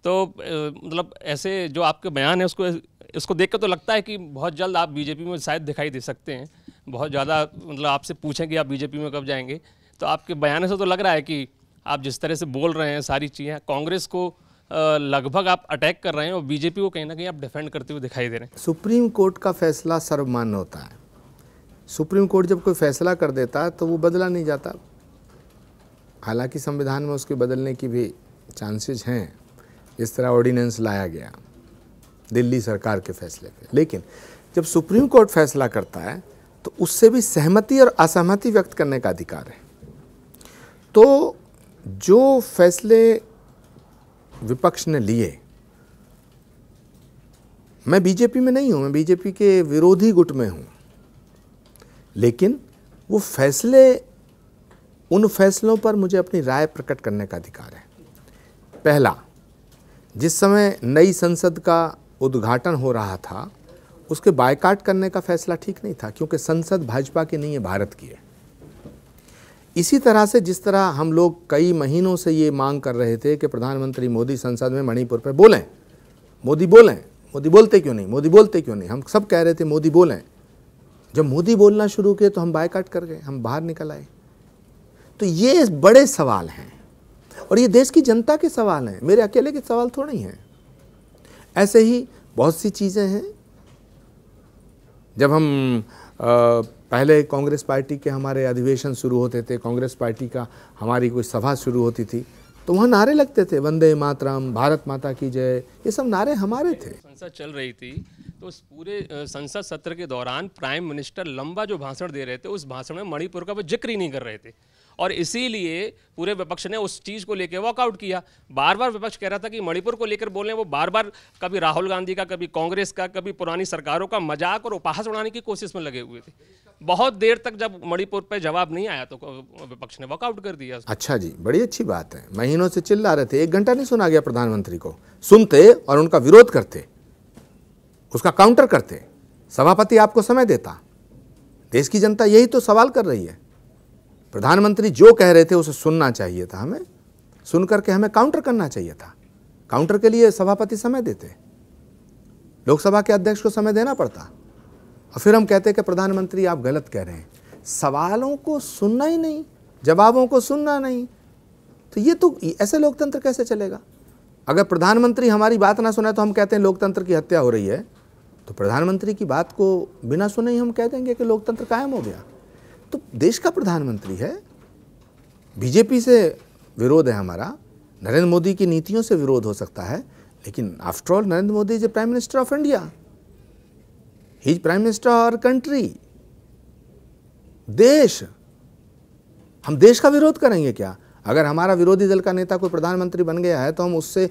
तो मतलब ऐसे जो आपके बयान है उसको देख कर तो लगता है कि बहुत जल्द आप बीजेपी में शायद दिखाई दे सकते हैं। बहुत ज़्यादा मतलब आपसे पूछें कि आप बीजेपी में कब जाएंगे, तो आपके बयान से तो लग रहा है कि आप जिस तरह से बोल रहे हैं सारी चीज़ें, कांग्रेस को लगभग आप अटैक कर रहे हैं और बीजेपी को कहीं ना कहीं आप डिफेंड करते हुए दिखाई दे रहे हैं। सुप्रीम कोर्ट का फैसला सर्वमान्य होता है। सुप्रीम कोर्ट जब कोई फैसला कर देता है तो वो बदला नहीं जाता। हालांकि संविधान में उसके बदलने की भी चांसेस हैं, इस तरह ऑर्डिनेंस लाया गया दिल्ली सरकार के फैसले पे। लेकिन जब सुप्रीम कोर्ट फैसला करता है तो उससे भी सहमति और असहमति व्यक्त करने का अधिकार है। तो जो फैसले विपक्ष ने लिए, मैं बीजेपी में नहीं हूं, मैं बीजेपी के विरोधी गुट में हूं, लेकिन वो फैसले, उन फैसलों पर मुझे अपनी राय प्रकट करने का अधिकार है। पहला, जिस समय नई संसद का उद्घाटन हो रहा था उसके बायकाट करने का फैसला ठीक नहीं था, क्योंकि संसद भाजपा की नहीं है, भारत की है। इसी तरह से जिस तरह हम लोग कई महीनों से ये मांग कर रहे थे कि प्रधानमंत्री मोदी संसद में मणिपुर पर बोलें, मोदी बोलें, मोदी बोलते क्यों नहीं, मोदी बोलते क्यों नहीं। हम सब कह रहे थे मोदी बोलें। जब मोदी बोलना शुरू किए तो हम बायकॉट कर गए, हम बाहर निकल आए। तो ये बड़े सवाल हैं और ये देश की जनता के सवाल हैं, मेरे अकेले के सवाल थोड़े ही हैं। ऐसे ही बहुत सी चीज़ें हैं। जब हम पहले कांग्रेस पार्टी के हमारे अधिवेशन शुरू होते थे, कांग्रेस पार्टी का हमारी कोई सभा शुरू होती थी, तो वहाँ नारे लगते थे, वंदे मातरम, भारत माता की जय, ये सब नारे हमारे थे। संसद चल रही थी तो उस पूरे संसद सत्र के दौरान प्राइम मिनिस्टर लंबा जो भाषण दे रहे थे, उस भाषण में मणिपुर का वो जिक्र ही नहीं कर रहे थे और इसीलिए पूरे विपक्ष ने उस चीज़ को लेकर वॉकआउट किया। बार बार विपक्ष कह रहा था कि मणिपुर को लेकर बोल रहे हैं, वो बार बार कभी राहुल गांधी का, कभी कांग्रेस का, कभी पुरानी सरकारों का मजाक और उपहास उड़ाने की कोशिश में लगे हुए थे। बहुत देर तक जब मणिपुर पे जवाब नहीं आया तो विपक्ष ने वॉकआउट कर दिया। अच्छा जी, बड़ी अच्छी बात है। महीनों से चिल्ला रहे थे, 1 घंटा नहीं सुना गया प्रधानमंत्री को। सुनते और उनका विरोध करते, उसका काउंटर करते, सभापति आपको समय देता। देश की जनता यही तो सवाल कर रही है। प्रधानमंत्री जो कह रहे थे उसे सुनना चाहिए था, हमें सुन करके हमें काउंटर करना चाहिए था। काउंटर के लिए सभापति समय देते, लोकसभा के अध्यक्ष को समय देना पड़ता और फिर हम कहते कि प्रधानमंत्री आप गलत कह रहे हैं। सवालों को सुनना ही नहीं, जवाबों को सुनना नहीं, तो ये तो ऐसे लोकतंत्र कैसे चलेगा। अगर प्रधानमंत्री हमारी बात ना सुने तो हम कहते हैं लोकतंत्र की हत्या हो रही है, तो प्रधानमंत्री की बात को बिना सुने ही हम कह देंगे कि लोकतंत्र कायम हो गया। तो देश का प्रधानमंत्री है, बीजेपी से विरोध है हमारा, नरेंद्र मोदी की नीतियों से विरोध हो सकता है, लेकिन after all Narendra Modi is prime minister of India, he is prime minister of our country. देश, हम देश का विरोध करेंगे क्या? अगर हमारा विरोधी दल का नेता कोई प्रधानमंत्री बन गया है तो हम उससे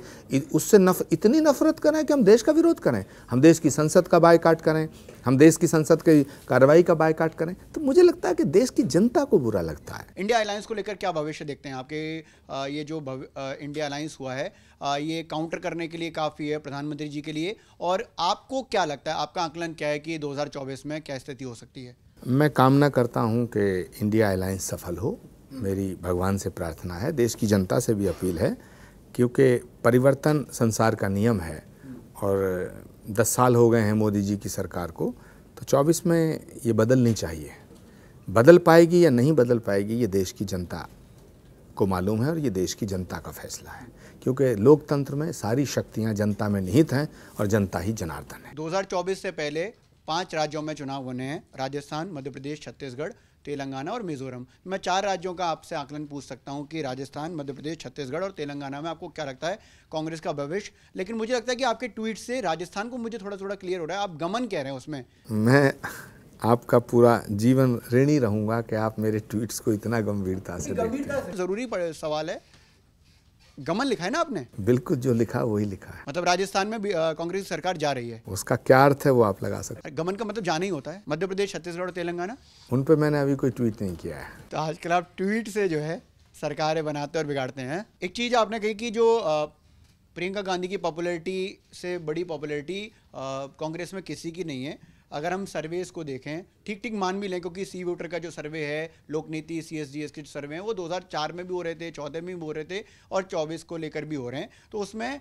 इतनी नफरत करें कि हम देश का विरोध करें, हम देश की संसद का बायकॉट करें, हम देश की संसद की कार्रवाई का बायकॉट करें, तो मुझे लगता है कि देश की जनता को बुरा लगता है। इंडिया अलायंस को लेकर क्या भविष्य देखते हैं आपके? ये जो इंडिया अलायंस हुआ है ये काउंटर करने के लिए काफ़ी है प्रधानमंत्री जी के लिए, और आपको क्या लगता है, आपका आकलन क्या है कि 2024 में क्या स्थिति हो सकती है? मैं कामना करता हूँ कि इंडिया अलायंस सफल हो, मेरी भगवान से प्रार्थना है, देश की जनता से भी अपील है, क्योंकि परिवर्तन संसार का नियम है और 10 साल हो गए हैं मोदी जी की सरकार को, तो 24 में ये बदलनी चाहिए। बदल पाएगी या नहीं बदल पाएगी ये देश की जनता को मालूम है और ये देश की जनता का फैसला है, क्योंकि लोकतंत्र में सारी शक्तियाँ जनता में निहित हैं और जनता ही जनार्दन है। 2024 से पहले 5 राज्यों में चुनाव होने हैं, राजस्थान, मध्य प्रदेश, छत्तीसगढ़, तेलंगाना और मिजोरम। मैं 4 राज्यों का आपसे आकलन पूछ सकता हूं कि राजस्थान, मध्य प्रदेश, छत्तीसगढ़ और तेलंगाना में आपको क्या लगता है कांग्रेस का भविष्य। लेकिन मुझे लगता है कि आपके ट्वीट से राजस्थान को मुझे थोड़ा क्लियर हो रहा है, आप गमन कह रहे हैं उसमें। मैं आपका पूरा जीवन ऋणी रहूंगा कि आप मेरे ट्वीट्स को इतना गंभीरता से देखते हैं। जरूरी सवाल है, गमन लिखा है ना आपने? बिल्कुल, जो लिखा वही लिखा है। मतलब राजस्थान में कांग्रेस की सरकार जा रही है, उसका क्या अर्थ है वो आप लगा सकते हैं। गमन का मतलब जाना ही होता है। मध्य प्रदेश, छत्तीसगढ़ और तेलंगाना, उन पे मैंने अभी कोई ट्वीट नहीं किया है। तो आजकल आप ट्वीट से जो है सरकारें बनाते और बिगाड़ते हैं। एक चीज़ आपने कही कि जो प्रियंका गांधी की पॉपुलैरिटी से बड़ी पॉपुलैरिटी कांग्रेस में किसी की नहीं है। अगर हम सर्वेस को देखें, ठीक मान भी लें, क्योंकि सी वोटर का जो सर्वे है, लोक नीति, CSGS के जो सर्वे हैं, वो 2004 में भी हो रहे थे, 14 में भी हो रहे थे और 24 को लेकर भी हो रहे हैं। तो उसमें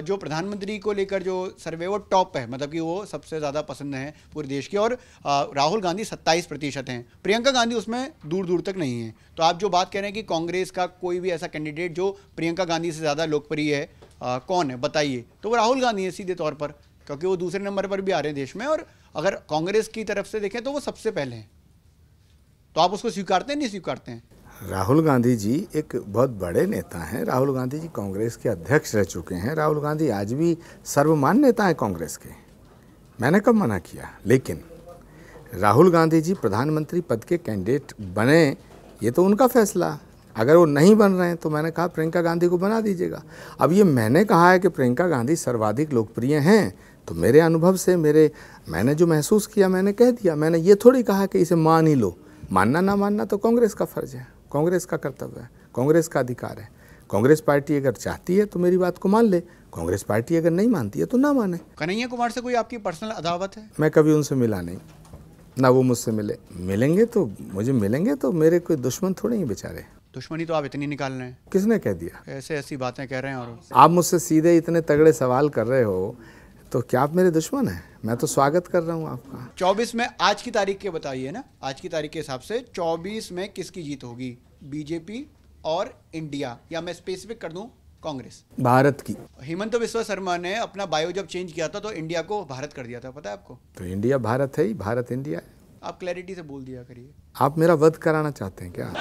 जो प्रधानमंत्री को लेकर जो सर्वे वो टॉप है, मतलब कि वो सबसे ज़्यादा पसंद है पूरे देश की, और राहुल गांधी 27% हैं, प्रियंका गांधी उसमें दूर तक नहीं है। तो आप जो बात कह रहे हैं कि कांग्रेस का कोई भी ऐसा कैंडिडेट जो प्रियंका गांधी से ज़्यादा लोकप्रिय है, कौन है बताइए? तो वो राहुल गांधी है सीधे तौर पर, क्योंकि वो दूसरे नंबर पर भी आ रहे हैं देश में, और अगर कांग्रेस की तरफ से देखें तो वो सबसे पहले हैं। तो आप उसको स्वीकारते हैं, नहीं स्वीकारते हैं? राहुल गांधी जी एक बहुत बड़े नेता हैं। राहुल गांधी जी कांग्रेस के अध्यक्ष रह चुके हैं। राहुल गांधी आज भी सर्वमान्य नेता हैं कांग्रेस के, मैंने कब मना किया। लेकिन राहुल गांधी जी प्रधानमंत्री पद के कैंडिडेट बने, ये तो उनका फैसला। अगर वो नहीं बन रहे हैं तो मैंने कहा प्रियंका गांधी को बना दीजिएगा। अब ये मैंने कहा है कि प्रियंका गांधी सर्वाधिक लोकप्रिय हैं, तो मेरे अनुभव से मैंने जो महसूस किया मैंने कह दिया। मैंने ये थोड़ी कहा कि इसे मान ही लो। मानना ना मानना तो कांग्रेस का फर्ज है, कांग्रेस का कर्तव्य है, कांग्रेस का अधिकार है। कांग्रेस पार्टी अगर चाहती है तो मेरी बात को मान ले, कांग्रेस पार्टी अगर नहीं मानती है तो ना माने। कन्हैया कुमार से कोई आपकी पर्सनल अदावत है? मैं कभी उनसे मिला नहीं, ना वो मुझसे मिले। मिलेंगे तो मेरे कोई दुश्मन थोड़े ही बेचारे। दुश्मनी तो आप इतनी निकाल रहे हैं। किसने कह दिया? ऐसी बातें कह रहे हैं। और आप मुझसे सीधे इतने तगड़े सवाल कर रहे हो तो क्या आप मेरे दुश्मन हैं? मैं तो स्वागत कर रहा हूँ आपका। 24 में आज की तारीख के बताइए ना, आज की तारीख के हिसाब से 24 में किसकी जीत होगी, बीजेपी और इंडिया, या मैं स्पेसिफिक कर दूं कांग्रेस? भारत की। हेमंत बिस्वा शर्मा ने अपना बायो जब चेंज किया था तो इंडिया को भारत कर दिया था, पता है आपको? तो इंडिया भारत है ही, भारत इंडिया है। आप क्लैरिटी से बोल दिया करिए। आप मेरा वध कराना चाहते हैं क्या?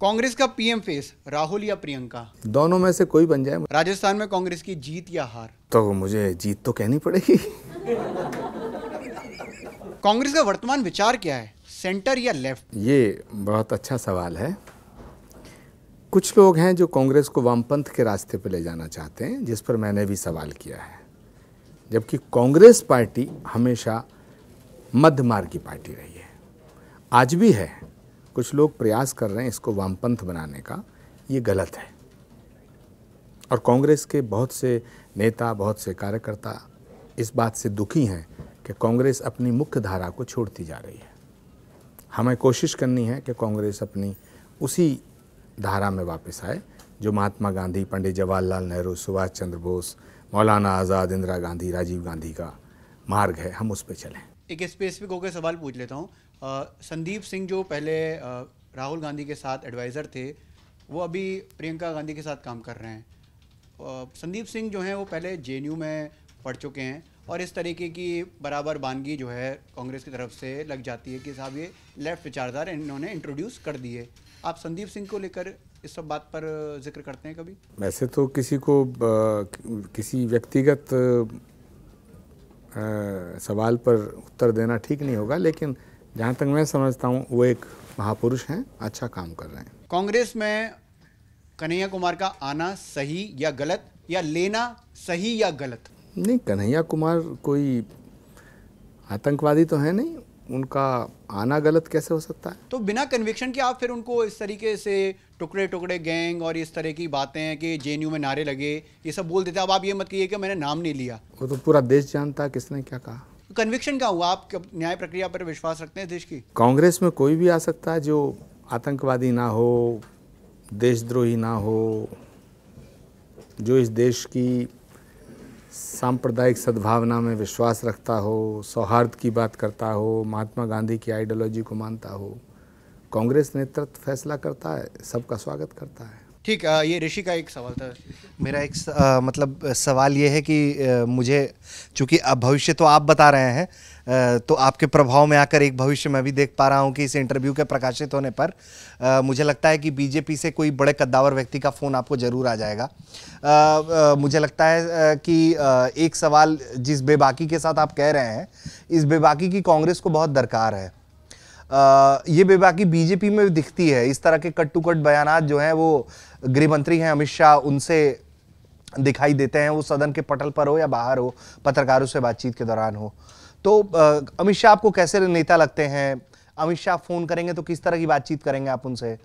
कांग्रेस का पीएम फेस राहुल या प्रियंका? दोनों में से कोई बन जाए। राजस्थान में कांग्रेस की जीत या हार? तो मुझे जीत तो कहनी पड़ेगी। कांग्रेस का वर्तमान विचार क्या है, सेंटर या लेफ्ट? ये बहुत अच्छा सवाल है। कुछ लोग हैं जो कांग्रेस को वामपंथ के रास्ते पर ले जाना चाहते हैं, जिस पर मैंने भी सवाल किया है, जबकि कांग्रेस पार्टी हमेशा मध्य मार्ग की पार्टी रही है, आज भी है। कुछ लोग प्रयास कर रहे हैं इसको वामपंथ बनाने का, ये गलत है। और कांग्रेस के बहुत से नेता, बहुत से कार्यकर्ता इस बात से दुखी हैं कि कांग्रेस अपनी मुख्य धारा को छोड़ती जा रही है। हमें कोशिश करनी है कि कांग्रेस अपनी उसी धारा में वापस आए जो महात्मा गांधी, पंडित जवाहरलाल नेहरू, सुभाष चंद्र बोस, मौलाना आज़ाद, इंदिरा गांधी, राजीव गांधी का मार्ग है, हम उस पर चलें। एक स्पेसिफिक होकर सवाल पूछ लेता हूँ। संदीप सिंह जो पहले राहुल गांधी के साथ एडवाइज़र थे, वो अभी प्रियंका गांधी के साथ काम कर रहे हैं। संदीप सिंह जो हैं वो पहले जेएनयू में पढ़ चुके हैं और इस तरीके की बराबर बानगी जो है कांग्रेस की तरफ से लग जाती है कि साहब ये लेफ्ट विचारधारा इन्होंने इंट्रोड्यूस कर दी है। आप संदीप सिंह को लेकर इस सब बात पर जिक्र करते हैं कभी? वैसे तो किसी को किसी व्यक्तिगत सवाल पर उत्तर देना ठीक नहीं होगा, लेकिन जहाँ तक मैं समझता हूँ वो एक महापुरुष हैं, अच्छा काम कर रहे हैं। कांग्रेस में कन्हैया कुमार का आना सही या गलत, या लेना सही या गलत? नहीं, कन्हैया कुमार कोई आतंकवादी तो है नहीं, उनका आना गलत कैसे हो सकता है? तो बिना कन्विक्शन के आप फिर उनको इस तरीके से टुकड़े टुकड़े गैंग और इस तरह की बातें हैं कि जेएनयू में नारे लगे, ये सब बोल देते हैं। अब आप ये मत कहिए कि मैंने नाम नहीं लिया। वो तो पूरा देश जानता है किसने क्या कहा। कन्विक्शन क्या हुआ? आप न्याय प्रक्रिया पर विश्वास रखते हैं देश की? कांग्रेस में कोई भी आ सकता है जो आतंकवादी ना हो, देशद्रोही ना हो, जो इस देश की सांप्रदायिक सद्भावना में विश्वास रखता हो, सौहार्द की बात करता हो, महात्मा गांधी की आइडियोलॉजी को मानता हो। कांग्रेस नेतृत्व फैसला करता है, सबका स्वागत करता है। ठीक, ये ऋषि का एक सवाल था। मेरा एक मतलब सवाल ये है कि मुझे, चूंकि अब भविष्य तो आप बता रहे हैं, तो आपके प्रभाव में आकर एक भविष्य मैं भी देख पा रहा हूं कि इस इंटरव्यू के प्रकाशित होने पर मुझे लगता है कि बीजेपी से कोई बड़े कद्दावर व्यक्ति का फ़ोन आपको ज़रूर आ जाएगा। मुझे लगता है कि एक सवाल जिस बेबाकी के साथ आप कह रहे हैं, इस बेबाकी की कांग्रेस को बहुत दरकार है। ये बेबाकी बीजेपी में भी दिखती है। इस तरह के कट टू कट बयानात जो हैं वो गृह मंत्री हैं अमित शाह, उनसे दिखाई देते हैं, वो सदन के पटल पर हो या बाहर हो, पत्रकारों से बातचीत के दौरान हो। तो अमित शाह आपको कैसे नेता लगते हैं? अमित शाह फोन करेंगे तो किस तरह की बातचीत करेंगे आप उनसे?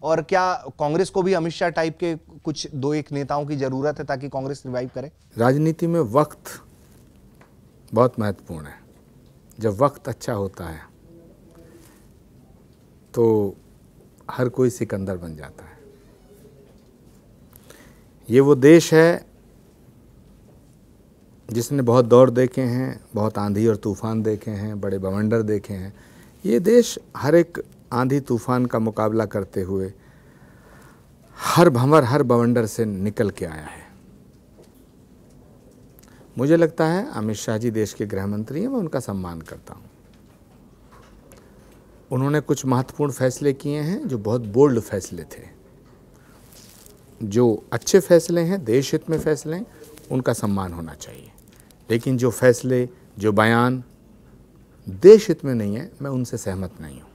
और क्या कांग्रेस को भी अमित शाह टाइप के कुछ दो एक नेताओं की जरूरत है ताकि कांग्रेस रिवाइव करे? राजनीति में वक्त बहुत महत्वपूर्ण है। जब वक्त अच्छा होता है तो हर कोई सिकंदर बन जाता है। ये वो देश है जिसने बहुत दौर देखे हैं, बहुत आंधी और तूफान देखे हैं, बड़े बवंडर देखे हैं। ये देश हर एक आंधी तूफान का मुकाबला करते हुए हर भंवर, हर बवंडर से निकल के आया है। मुझे लगता है अमित शाह जी देश के गृह मंत्री हैं, मैं उनका सम्मान करता हूँ। उन्होंने कुछ महत्वपूर्ण फैसले किए हैं जो बहुत बोल्ड फैसले थे, जो अच्छे फैसले हैं, देश हित में फैसले हैं, उनका सम्मान होना चाहिए। लेकिन जो फैसले, जो बयान देश हित में नहीं है, मैं उनसे सहमत नहीं हूँ।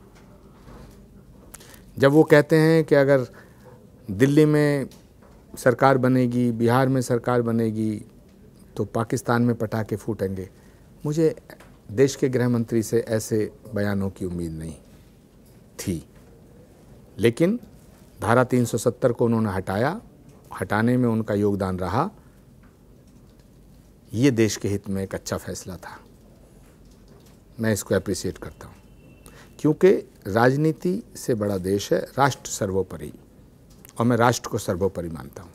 जब वो कहते हैं कि अगर दिल्ली में सरकार बनेगी, बिहार में सरकार बनेगी तो पाकिस्तान में पटाखे फूटेंगे, मुझे देश के गृह मंत्री से ऐसे बयानों की उम्मीद नहीं थी। लेकिन धारा 370 को उन्होंने हटाया, हटाने में उनका योगदान रहा। ये देश के हित में एक अच्छा फैसला था, मैं इसको अप्रिशिएट करता हूँ। क्योंकि राजनीति से बड़ा देश है, राष्ट्र सर्वोपरि, और मैं राष्ट्र को सर्वोपरि मानता हूँ।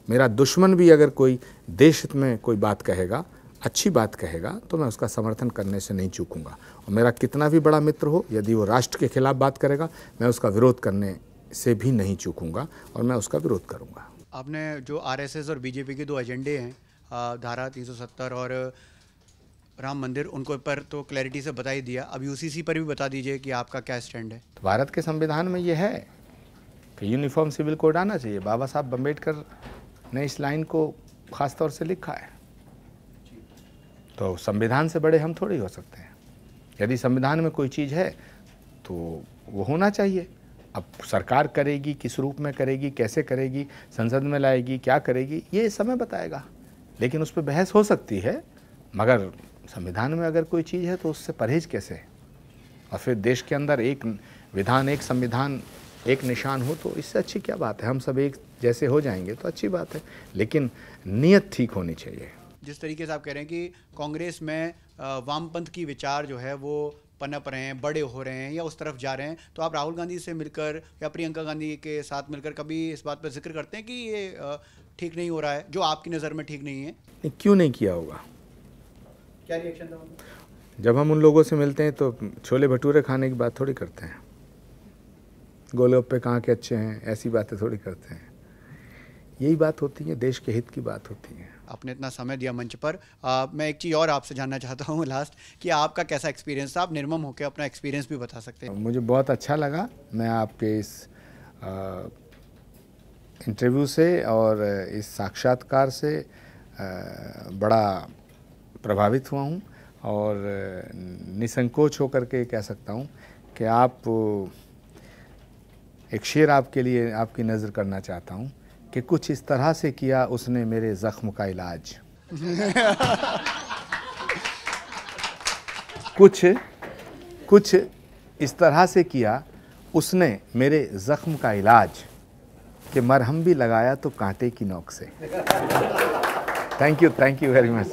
मेरा दुश्मन भी अगर कोई देश हित में कोई बात कहेगा, अच्छी बात कहेगा, तो मैं उसका समर्थन करने से नहीं चूकूंगा। और मेरा कितना भी बड़ा मित्र हो, यदि वो राष्ट्र के खिलाफ बात करेगा, मैं उसका विरोध करने से भी नहीं चूकूंगा और मैं उसका विरोध करूंगा। आपने जो आरएसएस और बीजेपी के दो एजेंडे हैं, धारा 370 और राम मंदिर, उनको पर तो क्लैरिटी से बता ही दिया। अब यूसीसी पर भी बता दीजिए कि आपका क्या स्टैंड है। भारत के संविधान में ये है कि यूनिफॉर्म सिविल कोड आना चाहिए। बाबा साहब अम्बेडकर ने इस लाइन को खास तौर से लिखा है, तो संविधान से बड़े हम थोड़ी हो सकते हैं। यदि संविधान में कोई चीज़ है तो वो होना चाहिए। अब सरकार करेगी, किस रूप में करेगी, कैसे करेगी, संसद में लाएगी, क्या करेगी, ये समय बताएगा। लेकिन उस पर बहस हो सकती है, मगर संविधान में अगर कोई चीज़ है तो उससे परहेज कैसे। और फिर देश के अंदर एक विधान, एक संविधान, एक निशान हो तो इससे अच्छी क्या बात है। हम सब एक जैसे हो जाएंगे तो अच्छी बात है, लेकिन नीयत ठीक होनी चाहिए। जिस तरीके से आप कह रहे हैं कि कांग्रेस में वामपंथ की विचार जो है वो पनप रहे हैं, बड़े हो रहे हैं या उस तरफ जा रहे हैं, तो आप राहुल गांधी से मिलकर या प्रियंका गांधी के साथ मिलकर कभी इस बात पर जिक्र करते हैं कि ये ठीक नहीं हो रहा है, जो आपकी नज़र में ठीक नहीं है? नहीं, क्यों नहीं किया होगा? क्या रिएक्शन था? जब हम उन लोगों से मिलते हैं तो छोले भटूरे खाने की बात थोड़ी करते हैं, गोलगप्पे कहाँ के अच्छे हैं, ऐसी बातें थोड़ी करते हैं। यही बात होती है, देश के हित की बात होती है। आपने इतना समय दिया मंच पर, मैं एक चीज़ और आपसे जानना चाहता हूँ लास्ट, कि आपका कैसा एक्सपीरियंस था? आप निर्मम होकर अपना एक्सपीरियंस भी बता सकते हैं। मुझे बहुत अच्छा लगा, मैं आपके इस इंटरव्यू से और इस साक्षात्कार से बड़ा प्रभावित हुआ हूँ और निसंकोच होकर के कह सकता हूँ कि आप एक शेर आपके लिए आपकी नज़र करना चाहता हूँ कि कुछ इस तरह से किया उसने मेरे ज़ख्म का इलाज। कुछ इस तरह से किया उसने मेरे ज़ख्म का इलाज, कि मरहम भी लगाया तो कांटे की नोक से। Thank you very much.